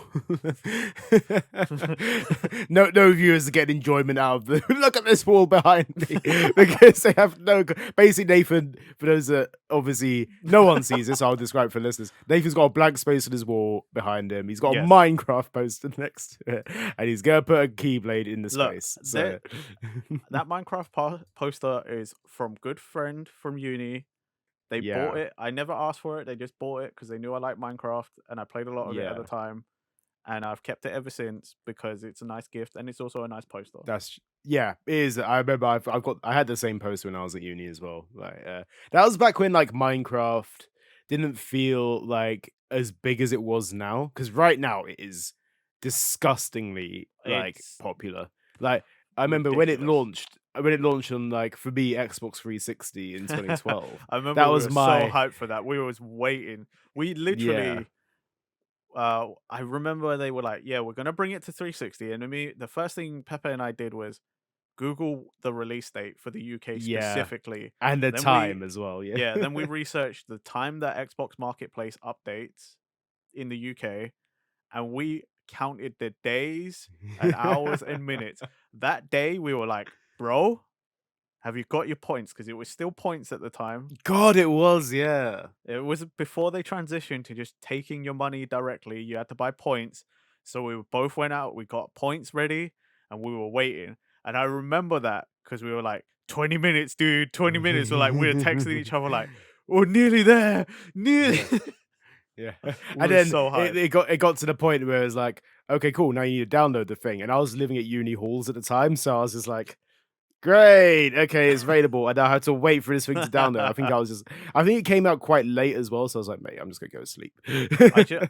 No viewers get enjoyment out of the look at this wall behind me because they have no. Basically, Nathan, for those that obviously no one sees this, I'll describe for listeners. Nathan's got a blank space on his wall behind him. He's got a Yes. Minecraft poster next to it, and he's gonna put a Keyblade in the Look, space. So, that that Minecraft poster is from good friend from uni. They bought yeah, it. I never asked for it. They just bought it because they knew I liked Minecraft and I played a lot of it at the yeah, time. and I've kept it ever since because it's a nice gift and it's also a nice poster. That's yeah, it is. I remember I had the same poster when I was at uni as well. Like that was back when like Minecraft didn't feel like as big as it was now. Because right now it is disgustingly like It's popular. Like I remember ridiculous. when it launched on like for me Xbox 360 in 2012. I remember That we was were so my hyped for that. We was waiting. We yeah. literally I remember they were like, "Yeah, we're gonna bring it to 360." And the first thing Pepe and I did was Google the release date for the UK Yeah. specifically. And the Then we time as well, yeah. Yeah, then we researched the time that Xbox Marketplace updates in the UK, and we counted the days and hours and minutes. That day, we were like, "Bro, have you got your points?" Because it was still points at the time. God, it was, yeah. It was before they transitioned to just taking your money directly. You had to buy points. So we both went out, we got points ready, and we were waiting. And I remember that because we were like, 20 minutes, dude, 20 minutes. We were texting each other like, "We're nearly there, nearly." Yeah. Yeah. We And were then so hyped. it got to the point where it was like, okay, cool, now you need to download the thing. And I was living at uni halls at the time, so I was just like, great, okay, it's available. And I had to wait for this thing to download. I think it came out quite late as well, so I was like, mate, I'm just gonna go to sleep. I just,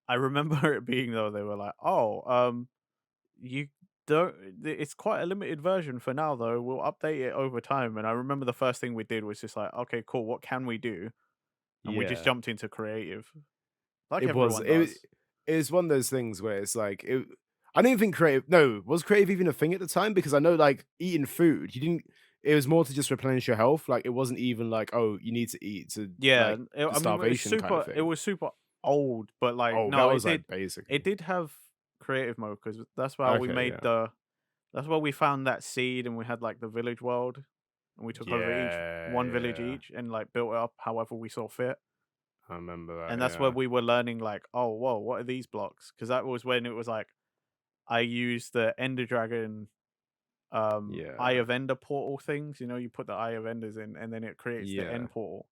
I remember it being though, they were like, "Oh, you don't it's quite a limited version for now though. We'll update it over time." And I remember the first thing we did was just like, "Okay, cool, what can we do?" And we just Yeah. jumped into creative, like It was everyone it does. it was one of those things where it's like I don't even think creative no, was creative even a thing at the time? Because I know like eating food, you didn't it was more to just replenish your health. Like it wasn't even like, oh, you need to eat to Yeah, like the I mean, starvation kind of it thing. was super old, but like Oh, that no, was like it basically. did have creative mode because Okay, yeah. that's where we found that seed and we had like the village world and we took over each Yeah, one village yeah. each and like built it up however we saw fit. I remember And that, that's where yeah. we were learning like, "Oh, whoa, what are these blocks?" Because that was when it was like I used the Ender Dragon, Eye Yeah. of Ender portal things. You know, you put the Eye of Enders in, and then it creates the Yeah. end portal.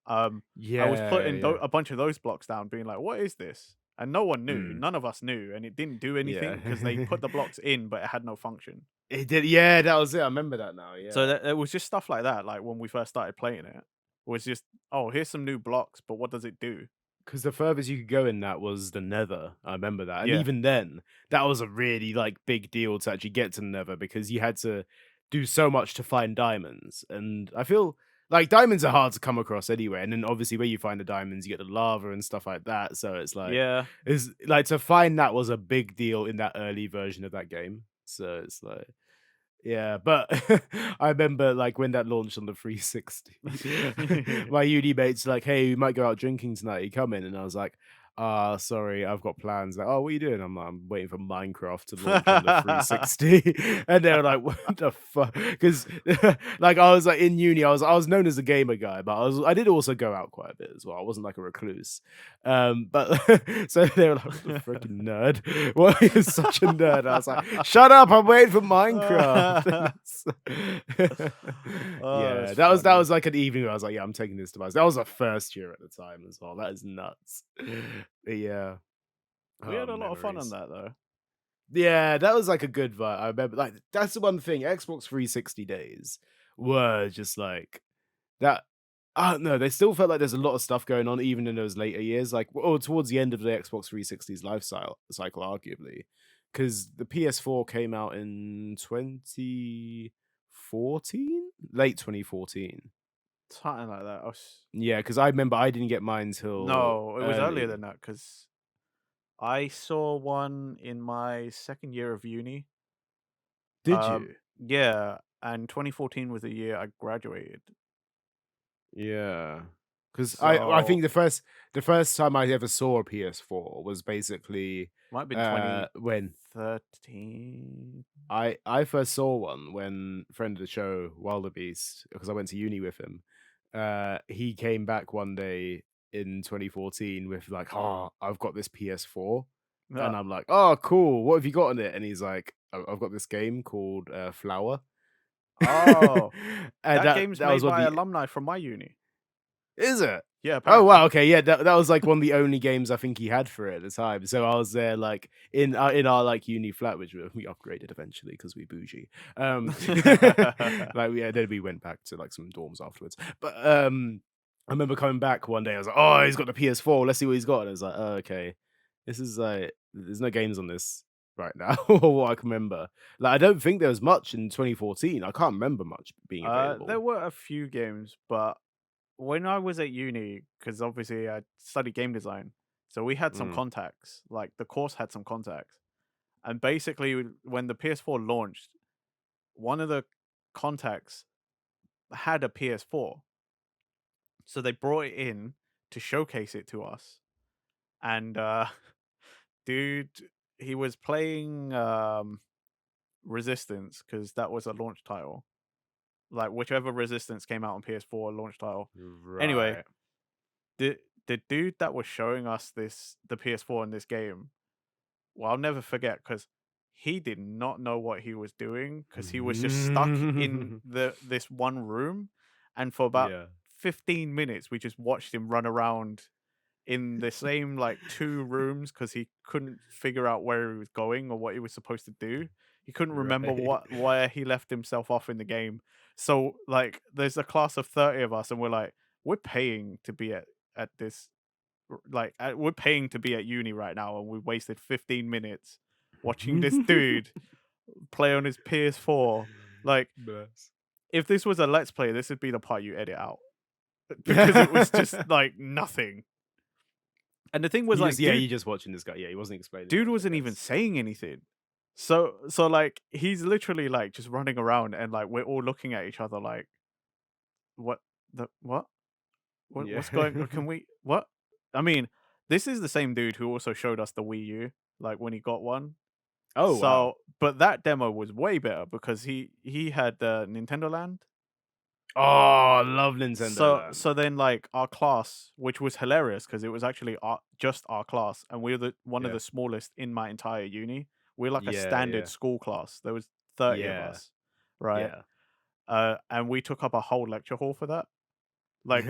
Um, I was Yeah, putting yeah. a bunch of those blocks down, being like, "What is this?" And no one knew. Mm. None of us knew, and it didn't do Yeah. anything because they put the blocks in, but it had no function. It did, yeah, that was it. I remember that now, So yeah. that it was just stuff like that. Like when we first started playing it, was just, "Oh, here's some new blocks, but what does it do?" Because the furthest you could go in that was the Nether. I remember that. And Yeah, even then, that was a really like big deal to actually get to the Nether because you had to do so much to find diamonds. And I feel like diamonds are hard to come across anyway. And then obviously where you find the diamonds, you get the lava and stuff like that. So yeah. it's like to find that was a big deal in that early version of that game. So it's like yeah, but I remember like when that launched on the 360, my uni mates like, "Hey, we might go out drinking tonight. You coming?" And I was like, sorry, I've got plans." Like, "Oh, what are you doing?" I'm waiting for Minecraft to launch on the 360, and they were like, "What the fuck?" Because like I was like in uni, I was known as a gamer guy, but I did also go out quite a bit as well. I wasn't like a recluse, but so they were like, "What the freaking nerd? Why are you such a nerd?" I was like, "Shut up! I'm waiting for Minecraft." Oh, Yeah, that's that funny. was like an evening where I was like, "Yeah, I'm taking this device." That was a first year at the time as well. That is nuts. But yeah, We oh had a lot of fun on memories. that though. Yeah, that was like a good vibe. I remember like that's the one thing. Xbox 360 days were just like that. I don't know. They still felt like there's a lot of stuff going on, even in those later years, like or towards the end of the Xbox 360's cycle, arguably, because the PS4 came out in 2014, late 2014. Something like that. Yeah, because I remember I didn't get mine till No, it was earlier early. than that because I saw one in my second year of uni. Did you? Yeah, and 2014 was the year I graduated. Yeah, because I So think the first time I ever saw a PS4 was basically might have been when 2013. I first saw one when friend of the show, Wilder Beast, because I went to uni with him. He came back one day in 2014 with like, "Oh, I've got this PS4," and No. I'm like, "Oh, cool. What have you got on it?" And he's like, "I've got this game called Flower," Oh, and that game's that was made what by the alumni from my uni. Is it? Yeah, Oh apparently. wow, okay, yeah, that was like one of the only games I think he had for it at the time. So I was there like in our like uni flat, which we upgraded eventually because we bougie. Like yeah, then we went back to like some dorms afterwards. But I remember coming back one day. I was like, oh, he's got the PS4. Let's see what he's got. And I was like, oh, okay, this is like there's no games on this right now, or what I can remember. Like I don't think there was much in 2014. I can't remember much being There available. were a few games, but when I was at uni, because obviously I studied game design, so we had some Mm. contacts. Like the course had some contacts, and basically when the PS4 launched, one of the contacts had a PS4, so they brought it in to showcase it to us. And dude, he was playing Resistance because that was a launch title. Like whichever Resistance came out on PS4 launch title. Anyway, Right. the dude that was showing us the PS4 in this game, well, I'll never forget because he did not know what he was doing because he was just stuck in this one room, and for about Yeah. 15 minutes we just watched him run around in the same like two rooms because he couldn't figure out where he was going or what he was supposed to do. He couldn't remember Right. where he left himself off in the game. So like there's a class of 30 of us and we're like, we're paying to be at this we're paying to be at uni right now and we wasted 15 minutes watching this dude play on his PS4. Like Nice. if this was a let's play, this would be the part you edit out because it was just like nothing. And the thing was like, You just watching this guy. Yeah, he wasn't explaining dude much, I wasn't even guess. saying anything. So like he's literally like just running around and like we're all looking at each other like what the Yeah. what's going can we what? I mean, this is the same dude who also showed us the Wii U like when he got one. Oh, wow. So, but that demo was way better because he had the Nintendo Land. Oh, I love Nintendo So Land. then like our class, which was hilarious because it was actually just our class, and we were one of Yeah. the smallest in my entire uni. We're like a Yeah, standard yeah. school class. There was 30 of Yeah. us, right? Yeah. And we took up a whole lecture hall for that. Like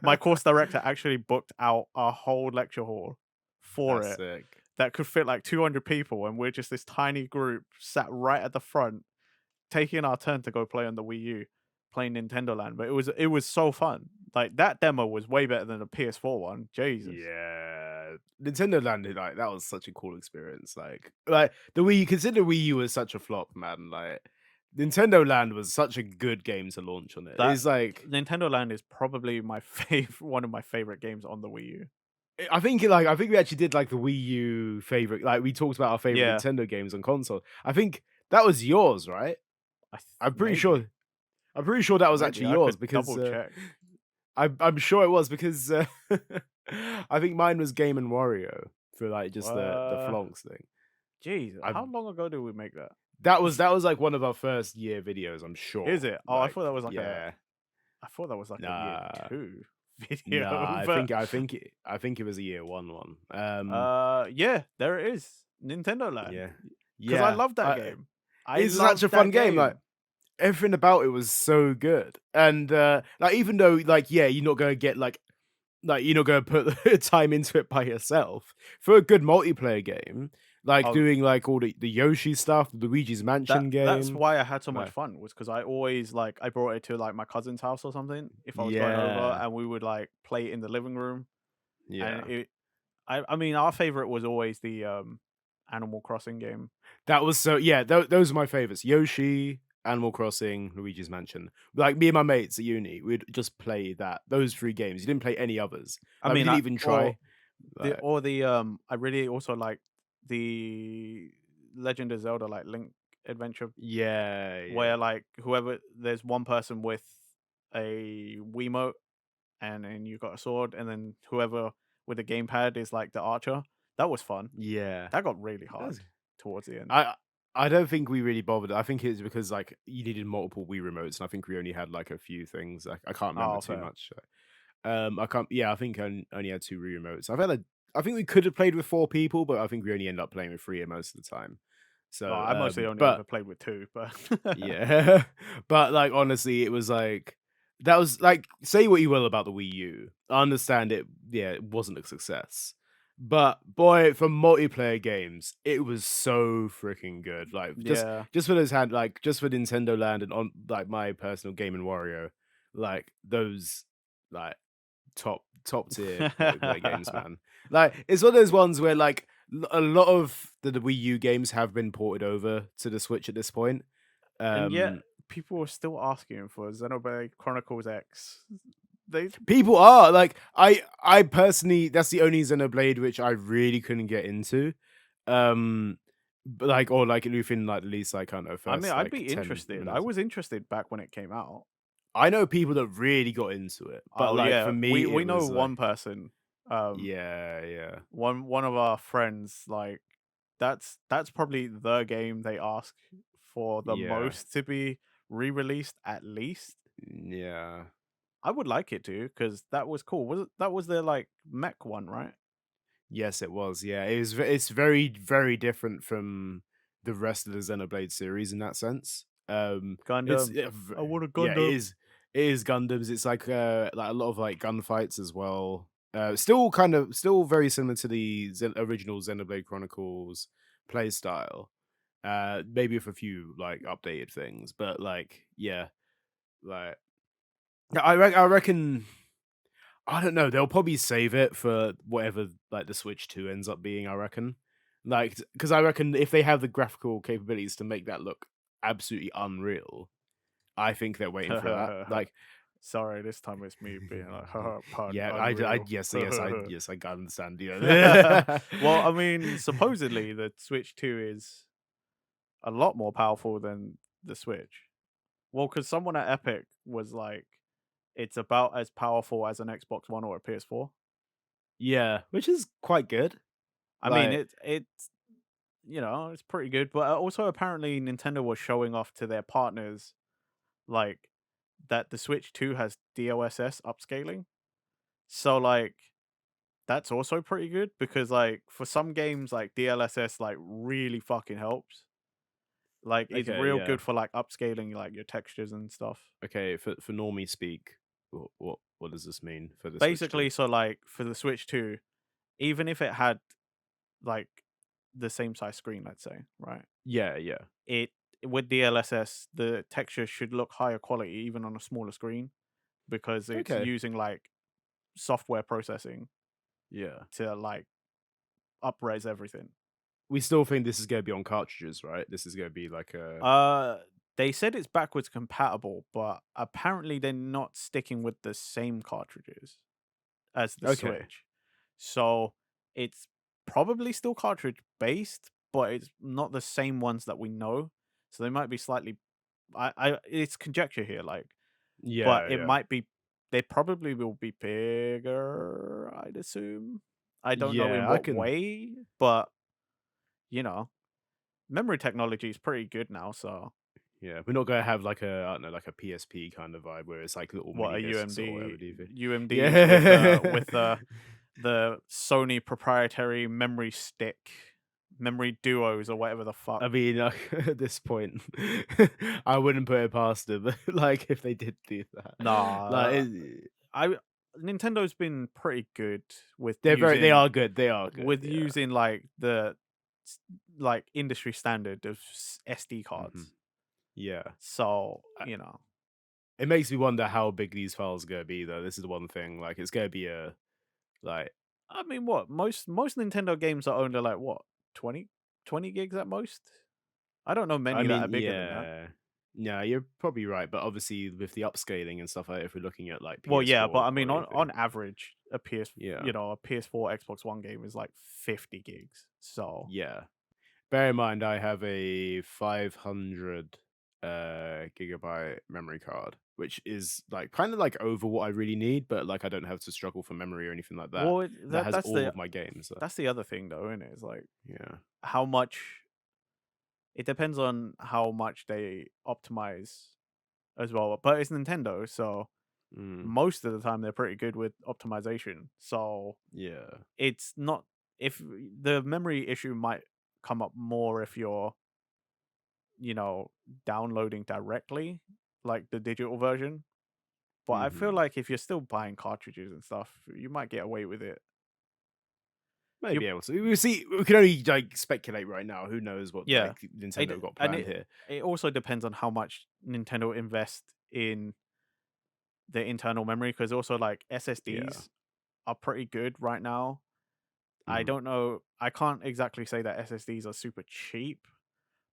my course director actually booked out a whole lecture hall for That's it sick. that could fit like 200 people, and we're just this tiny group sat right at the front taking our turn to go play on the Wii U, playing Nintendo Land. But it was so fun. Like that demo was way better than the PS4 one. Jesus. Yeah. Nintendo Land, like, that was such a cool experience. Like the Wii consider Wii U was such a flop, man. Like Nintendo Land was such a good game to launch on it. That It's like Nintendo Land is probably my favorite one of my favorite games on the Wii U. I think we actually did like the Wii U favorite. Like we talked about our favorite Yeah, Nintendo games on console. I think that was yours, right? I'm pretty maybe. sure. I'm pretty sure that was Maybe actually I yours could because double check. I'm sure it was because I think mine was Game and Wario for like just the Uh flonks thing. Jeez, I how long ago did we make that? that was like one of our first year videos. I'm Is sure. it? Oh, Like I yeah, thought that was like a year nah, two video, nah. but I think it was a year one. yeah, there it is. Nintendo Land. Yeah, Because I yeah. love that game. I It's such love a that fun game. Like game. everything about it was so good, and like even though like yeah, you're not gonna get like you're not gonna put time into it by yourself for a good multiplayer game, like Oh, doing like all the Yoshi stuff, the Luigi's Mansion that's game. why I had so much Like, fun was because I always like I brought it to like my cousin's house or something if I was going over yeah, and we would like play it in the living room and yeah. I mean our favorite was always the Animal Crossing game. That was so yeah. Those are my favorites: Yoshi, Animal Crossing, Luigi's Mansion. Like me and my mates at uni, we'd just play those three games. You didn't play any others. I Like we mean didn't I even try. Like or the I really also like the Legend of Zelda like Link Adventure yeah, yeah, where like whoever there's one person with a Wiimote and then you got a sword and then whoever with a gamepad is like the archer. That was fun. yeah. That got really That's hard towards the end. I I don't think we really bothered. I think it's because like you needed multiple Wii remotes, and I think we only had like a few things. I can't remember Oh, too fair. much. I can't. Yeah, I think I only had two Wii remotes. I think we could have played with four people, but I think we only end up playing with three most of the time. Well, So, I mostly only but ever played with two, but yeah, but like honestly, it was like. that was like, say what you will about the Wii U. I understand it, yeah, it wasn't a success. But boy, for multiplayer games, it was so freaking good. Like Yeah. just for those had like just for Nintendo Land and on like my personal Game and Wario, like those like top tier multiplayer games, man. Like it's one of those ones where like a lot of the Wii U games have been ported over to the Switch at this point. And yet Um people are still asking for Xenoblade Chronicles X. They People are like I personally that's the only Xenoblade which I really couldn't get into. But like or like within like at least like I don't know I mean, first I'd like be 10 interested. I minutes. was interested back when it came out. I know people that really got into it, but Oh like yeah, for we me it we know was like one person. Um, yeah, yeah. one of our friends. Like that's probably the game they ask for the Yeah. most to be re-released. At least Yeah. I would like it to because that was cool. Was it, that was their like mech one, right? Yes, it was. Yeah, it was. It's very, very different from the rest of the Xenoblade series in that sense. It's Gundams. I want a yeah, it Gundam. is. It is Gundams. It's like a lot of like gunfights as well. Still kind of still very similar to the original Xenoblade Chronicles play style. Maybe with a few like updated things, but like yeah, like I reckon I don't know. They'll probably save it for whatever like the Switch 2 ends up being, I reckon. Like because I reckon if they have the graphical capabilities to make that look absolutely unreal, I think they're waiting for that. Like Sorry, this time it's me being like, haha, pun, yeah, unreal. yes, I can understand. Yeah. Well, I mean, supposedly the Switch 2 is a lot more powerful than the Switch. Well, because someone at Epic was like, it's about as powerful as an Xbox One or a PS4. Yeah, which is quite good. I mean, Like it's it's pretty good, but also apparently Nintendo was showing off to their partners like that the Switch 2 has DLSS upscaling. So like that's also pretty good because like for some games like DLSS like really fucking helps. Like it's okay, real yeah. good for like upscaling like your textures and stuff. Okay, for normie speak, what does this mean for the Switch 2? Basically, so like for the Switch 2, even if it had like the same size screen, let's say, right? Yeah, yeah. It with DLSS, the texture should look higher quality even on a smaller screen because it's Okay. using like software processing Yeah. to like upres everything. We still think this is gonna be on cartridges, right? This is gonna be like a Uh, they said it's backwards compatible, but apparently they're not sticking with the same cartridges as the okay. Switch. So it's probably still cartridge based, but it's not the same ones that we know. So they might be slightly it's conjecture here, like, but Yeah, it yeah. might be they probably will be bigger, I'd assume. I don't know in Yeah, I what can way, but you know, memory technology is pretty good now, so yeah, we're not gonna have like a I don't know, like a PSP kind of vibe where it's like little what mini a discs or whatever UMD do you think? UMDs with Yeah. the Sony proprietary memory stick, memory duos or whatever the fuck. I mean, at this point, I wouldn't put it past them, like, if they did do that. Like, Nah, I Nintendo's been pretty good with they using are good, they are good, yeah. like the like industry standard of SD Mhm. cards. Yeah. So, I it makes me wonder how big these files are gonna be, though. This is the one thing, like, it's gonna be a like I mean, what most Nintendo games are only like what 20 gigs at most. I don't know I many that mean, are bigger than that. yeah. Yeah, you're probably right, but obviously with the upscaling and stuff like if we're looking at, like, Well, yeah, but PS4 I mean, quality on thing. average, Yeah. a PS4, Xbox One game is like 50 gigs. So, Yeah. Bear in mind, I have a 500 gigabyte memory card, which is like kind of like over what I really need, but like I don't have to struggle for memory or anything like that. well, That has that's all of my games. So, the other thing, though, isn't it? It's like yeah. how much. It depends on how much they optimize as well. But it's Nintendo, so Mm, most of the time they're pretty good with optimization. So yeah. it's not if the memory issue might come up more if you're you know downloading directly like the digital version But I feel Mhm. like if you're still buying cartridges and stuff, you might get away with it. You Maybe able to. We'll see. We can only like speculate right now. Who knows what Yeah. like Nintendo got And planned here? it also depends on how much Nintendo invest in the internal memory, because also like Yeah. SSDs are pretty good right now. I Mhm. don't know. I can't exactly say that SSDs are super cheap,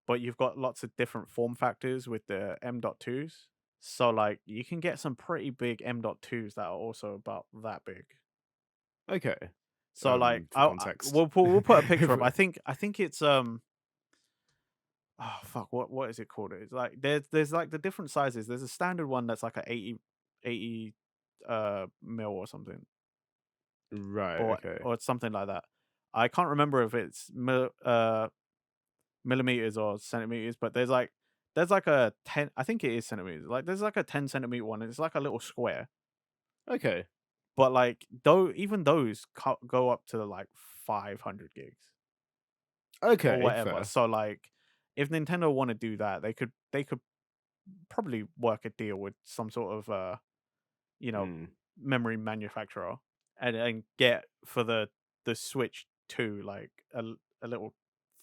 but you've got lots of different form factors with the M.2s. So like you can get some pretty big M.2s that are also about that big. Okay. So like For context, we'll put a picture if up. I think it's oh fuck, what is it called? It's like there's like the different sizes. There's a standard one that's like a 80 mil or something, right. or Okay. something like that. I can't remember if it's millimeters or centimeters, but there's like a 10, I think it is centimeters. Like there's like a 10 centimeter one. It's like a little square. Okay. But like though even those go up to like 500 gigs or Okay. whatever. Fair. So like if Nintendo want to do that, they could probably work a deal with some sort of you know, Mm. memory manufacturer, and get for the Switch 2 like a little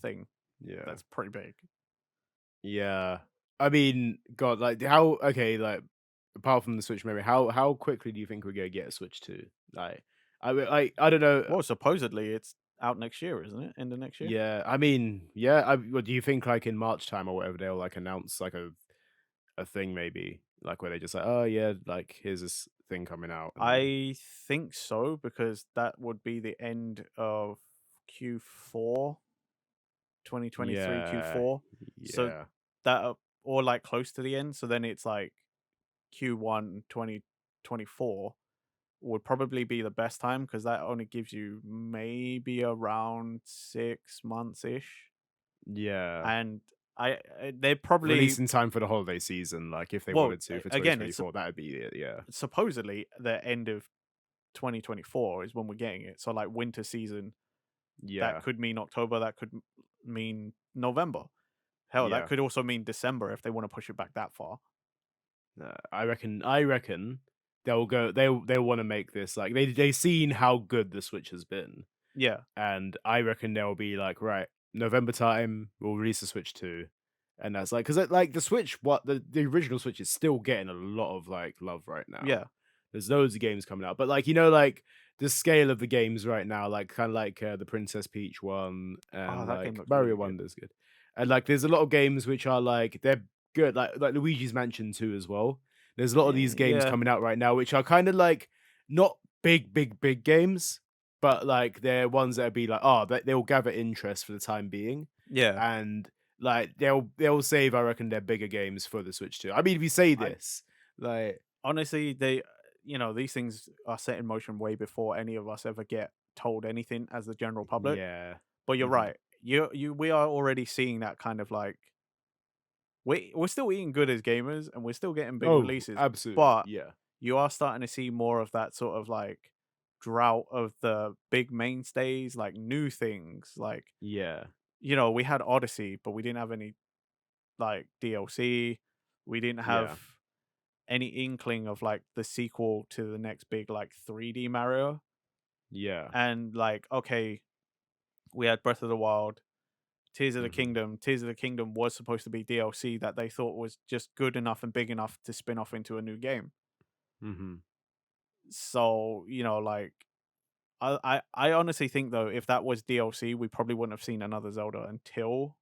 thing Yeah. that's pretty big. Yeah. I mean, God, like how? Okay, like apart from the Switch memory, how quickly do you think we're gonna get a Switch two? Like, I don't know. Well, supposedly it's out next year, isn't it? End of next year? Yeah. I mean, yeah. What do you think? Like in March time or whatever, they'll like announce like a thing maybe like where they just like, oh yeah, like here's this thing coming out, and then I think so, because that would be the end of Q4, 2023 yeah, Q4. So yeah, that or like close to the end. So then it's like Q1 2024 would probably be the best time, because that only gives you maybe around 6 months ish. yeah. And they probably, Release in time for the holiday season, like if they well, wanted to for again, it's 2024, that'd be it. Yeah, supposedly the end of 2024 is when we're getting it. So like winter season, that yeah, could mean October, that could mean November. Hell, that yeah. could also mean December if they want to push it back that far. I reckon they'll go. They'll want to make this like they seen how good the Switch has been, Yeah, and I reckon they'll be like, right, November time, we'll release the Switch 2. And that's like, because like the Switch, what the original Switch is still getting a lot of like love right now. yeah. There's loads of games coming out, but like, you know, like the scale of the games right now, like kind of like the Princess Peach one Oh, and that game like looks Mario really good. Wonder's good. And like, there's a lot of games which are like, they're good, like Luigi's Mansion 2 as well. There's a lot of these games Yeah, coming out right now, which are kind of like not big games, but like they're ones that'll be like, oh, they'll gather interest for the time being, yeah. and like they'll save, I reckon, their bigger games for the Switch too. I mean, if you say I this, like, honestly, they, these things are set in motion way before any of us ever get told anything as the general public. yeah, But you're hmm right. We are already seeing that kind of like, we're still eating good as gamers, and we're still getting big oh, releases, absolutely, but yeah, you are starting to see more of that sort of like drought of the big mainstays, like new things. Like, yeah, we had Odyssey, but we didn't have any like DLC. We didn't have yeah, any inkling of like the sequel to the next big like 3D Mario. yeah, And like, okay, we had Breath of the Wild, Tears of the hmm Kingdom. Tears of the Kingdom was supposed to be DLC that they thought was just good enough and big enough to spin off into a new game. hmm So, like, I honestly think though, if that was DLC, we probably wouldn't have seen another Zelda until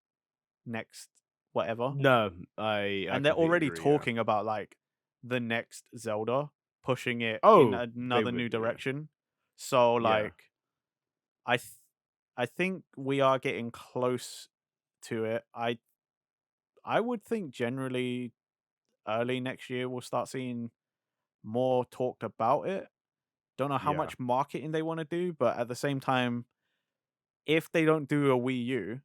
next whatever. no, I And they're completely already agree. Yeah. talking about like the next Zelda, pushing it in Oh, they another new would. Yeah, direction. So yeah, like I th- I think we are getting close to it. I would think generally early next year we'll start seeing more talked about it. Don't know how yeah, much marketing they want to do, but at the same time, if they don't do a Wii U,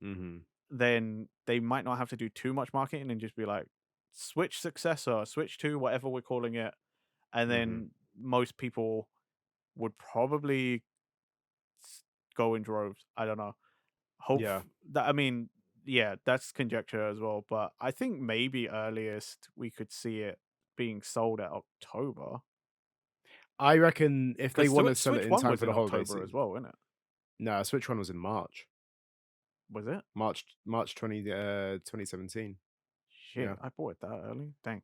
hmm then they might not have to do too much marketing and just be like Switch successor, Switch 2, whatever we're calling it. And hmm then most people would probably s- go in droves. I don't know. Hope yeah. that, I mean, yeah, that's conjecture as well, but I think maybe earliest we could see it. being sold at October. I reckon if they Because want to sell it Switch in One time was for in the holiday October as season. well, isn't it? No, Switch One was in March. Was it? March 2017. Shit, Yeah. I bought it that early. Dang.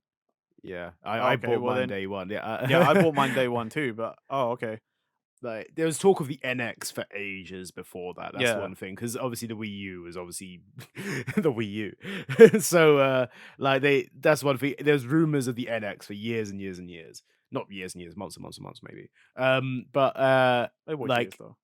Yeah. Oh, I okay, bought well mine then, day one. yeah, I Yeah. bought mine day one too. But oh, okay, Like there was talk of the NX for ages before that. That's yeah, one thing because obviously the Wii U was obviously the Wii U. So like that's one thing. There's rumors of the NX for years and years and years. Not years and years, months and months and months maybe. But it was years like though.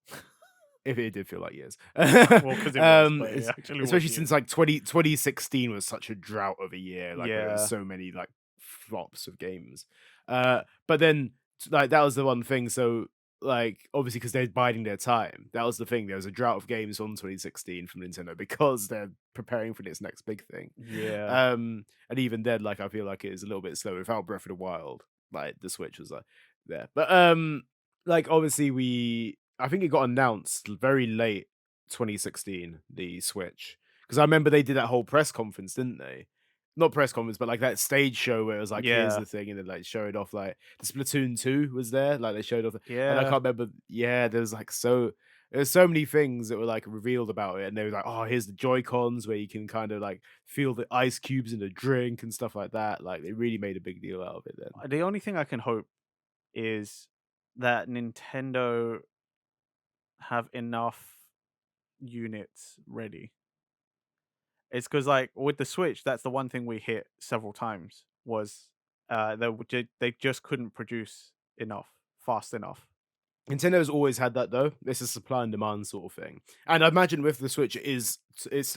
if it did feel like years. Well, because it was, but it It's, actually was especially years. since like 2016 was such a drought of a year. Like there was Yeah, so many like flops of games. But then like that was the one thing. So like obviously because they're biding their time. That was the thing. There was a drought of games on 2016 from Nintendo because they're preparing for this next big thing. yeah, And even then, like I feel like it is a little bit slow. Without Breath of the Wild, like the Switch was like there. But like obviously I think it got announced very late 2016, the Switch. Because I remember they did that whole press conference, didn't they? Not press conference, but like that stage show where it was like, here's yeah, the thing, and then like showed off like the Splatoon 2 was there, like they showed off, and I yeah. can't remember. Yeah, there's so many things that were like revealed about it, and they were like, oh, here's the Joy Cons where you can kind of like feel the ice cubes in the drink and stuff like that. Like they really made a big deal out of it then. The only thing I can hope is that Nintendo have enough units ready. It's because like with the Switch, that's the one thing we hit several times was they just couldn't produce enough fast enough. Nintendo's always had that though. It's a supply and demand sort of thing. And I imagine with the Switch, it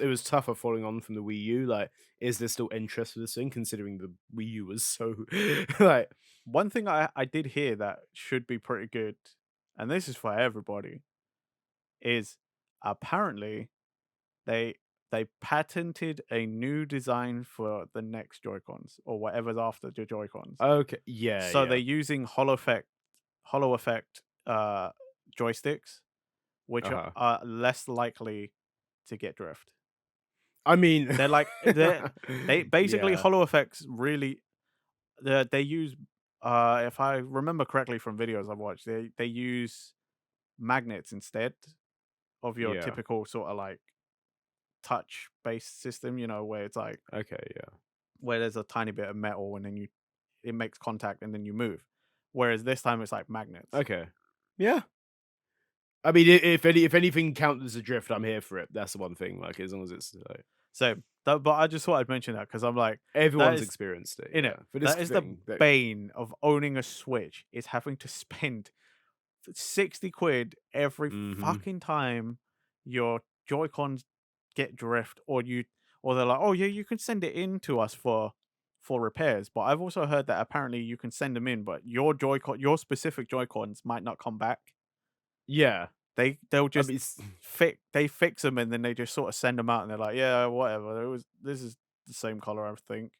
was tougher following on from the Wii U. Like, is there still interest for this thing, considering the Wii U was so like One thing I did hear that should be pretty good, and this is for everybody, is apparently they they patented a new design for the next Joy-Cons or whatever's after the Joy-Cons. okay, yeah, So they're yeah. using hollow effect joysticks, which Uh-huh. are less likely to get drift. I mean They're like they basically yeah. hollow effects really they use if I remember correctly from videos I've watched, they use magnets instead of your Yeah. typical sort of like touch based system, where it's like Okay, yeah. where there's a tiny bit of metal and then it makes contact and then you move. Whereas this time it's like magnets. Okay. Yeah. I mean, if anything counts as a drift, I'm here for it. That's the one thing. Like, as long as it's like So, but I just thought I'd mention that because I'm like, that everyone's is experienced it. in Yeah, it. for this That is the thing, that bane of owning a Switch is having to spend 60 quid every hmm fucking time your Joy Cons get drift, or they're like, oh yeah, you can send it in to us for repairs. But I've also heard that apparently you can send them in, but your specific Joy Cons might not come back. yeah. They'll I just mean, fix them and then they just sort of send them out and they're like, yeah, whatever. This is the same color, I think.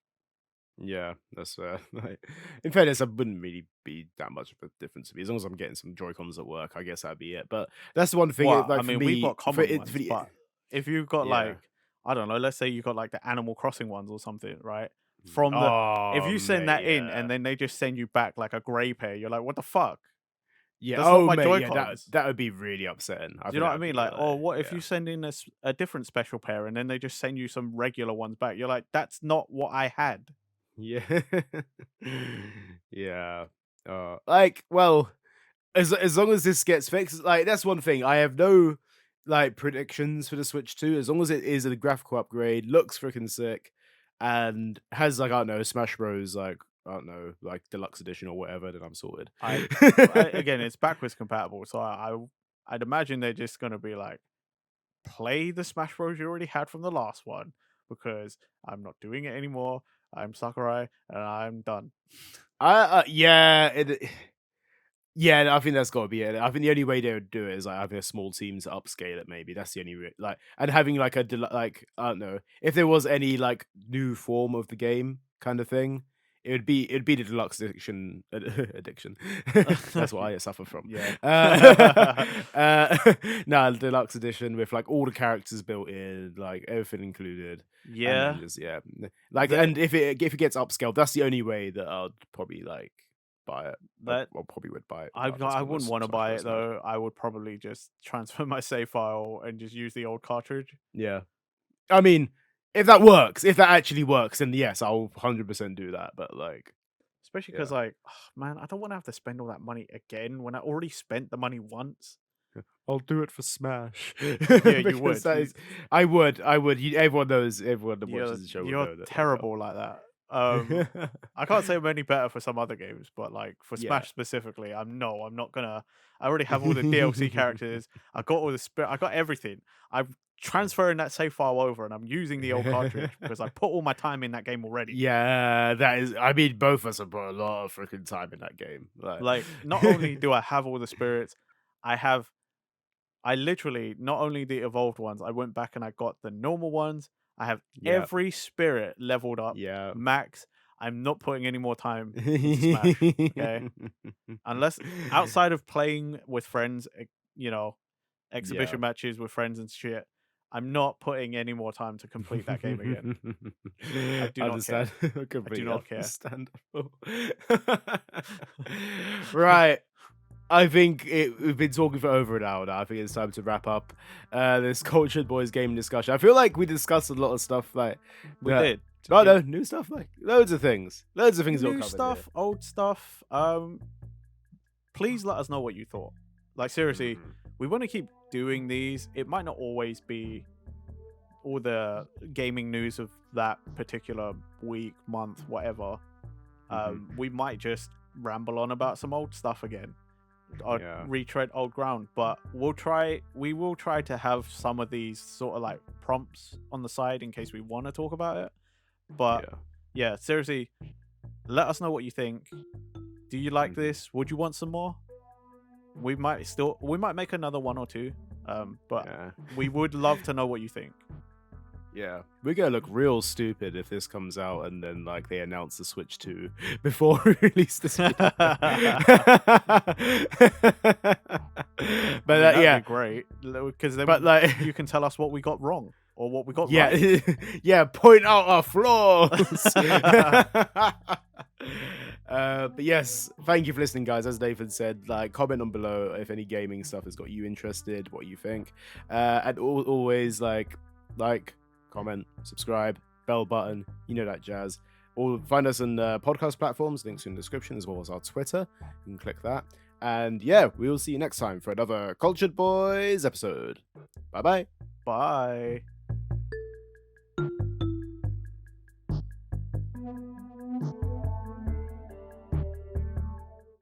yeah, that's fair. Like, in fairness, I wouldn't really be that much of a difference to me as long as I'm getting some Joy Cons at work. I guess that'd be it. But that's the one thing. Well, I Like for mean, we've me, got common ones, the but if you've got yeah. like, I don't know, let's say you got like the Animal Crossing ones or something, right? From the If Oh you send mate, that in yeah, and then they just send you back like a grey pair, you're like, what the fuck? yeah. That's not Oh my mate, Joy yeah. Cons. That would be really upsetting. I Do you think know that what I would mean? be Like, or like, what if yeah. you send in a different special pair and then they just send you some regular ones back? You're like, that's not what I had. Yeah. Yeah. Like, well, as long as this gets fixed, like that's one thing. I have no like predictions for the Switch 2. As long as it is a graphical upgrade, looks freaking sick, and has like I don't know, Smash Bros. Like I don't know, like deluxe edition or whatever, then I'm sorted. Again, it's backwards compatible, so I'd imagine they're just gonna be like, play the Smash Bros you already had from the last one because I'm not doing it anymore. I'm Sakurai and I'm done. Yeah, yeah, I think that's got to be it. I think the only way they would do it is like having a small team to upscale it. Maybe that's the only like, and having like like I don't know if there was any like new form of the game kind of thing. it'd be the deluxe edition addiction. That's what I suffer from. Yeah. Nah, the deluxe edition with like all the characters built in, like everything included, and then Yeah. just like That and if it gets upscaled, that's the only way that I'd probably like buy it. that I probably would buy it regardless. I 'Cause wouldn't want to Smash buy Bros. it Mad. though. I would probably just transfer my save file and just use the old cartridge. Yeah, I mean, if that works, if that actually works, then yes, I'll 100% do that. But like, Especially yeah. because, like, man, I don't want to have to spend all that money again when I already spent the money once. I'll do it for Smash. Yeah, you Because would. that is, I would. Everyone knows. Everyone that You're watches the show would you're know that. terrible like that. I can't say I'm any better for some other games, but like for Yeah. Smash specifically, I'm not gonna. I already have all the DLC characters. I got all the I got everything. I'm transferring that save file over, and I'm using the old cartridge because I put all my time in that game already. Yeah, that is. I mean, both of us have put a lot of freaking time in that game. Like, not only do I have all the spirits, I have. I literally not only the evolved ones. I went back and I got the normal ones. I have yeah, every spirit leveled up, yeah. max. I'm not putting any more time into Smash. Okay, unless outside of playing with friends, exhibition Yeah. matches with friends and shit, I'm not putting any more time to complete that game again. I do not care. Understand. Completely not care. understandable. Right. I think we've been talking for over an hour now. I think it's time to wrap up this Cultured Boys gaming discussion. I feel like we discussed a lot of stuff. Like We that- did. Oh no, new stuff. Like loads of things. Loads of things. New got covered stuff, old stuff. Please let us know what you thought. Like, seriously, here. we want to keep doing these. It might not always be all the gaming news of that particular week, month, whatever. We might just ramble on about some old stuff again, or Yeah. retread old ground. But we will try to have some of these sort of like prompts on the side in case we want to talk about it. But yeah, seriously, let us know what you think. Do you like this? Would you want some more? We might make another one or two. But Yeah. we would love to know what you think. Yeah, we're gonna look real stupid if this comes out and then like they announce the Switch 2 before we release this video. But That'd yeah, be great, because then but like you can tell us what we got wrong or what we got yeah, right. yeah, point out our flaws. But yes, thank you for listening, guys. As Nathan said, like comment on below if any gaming stuff has got you interested, what you think, and always like, comment, subscribe, bell button, you know that jazz. Or find us on podcast platforms, links in the description, as well as our Twitter. You can click that. And yeah, we will see you next time for another Cultured Boys episode. Bye bye. Bye.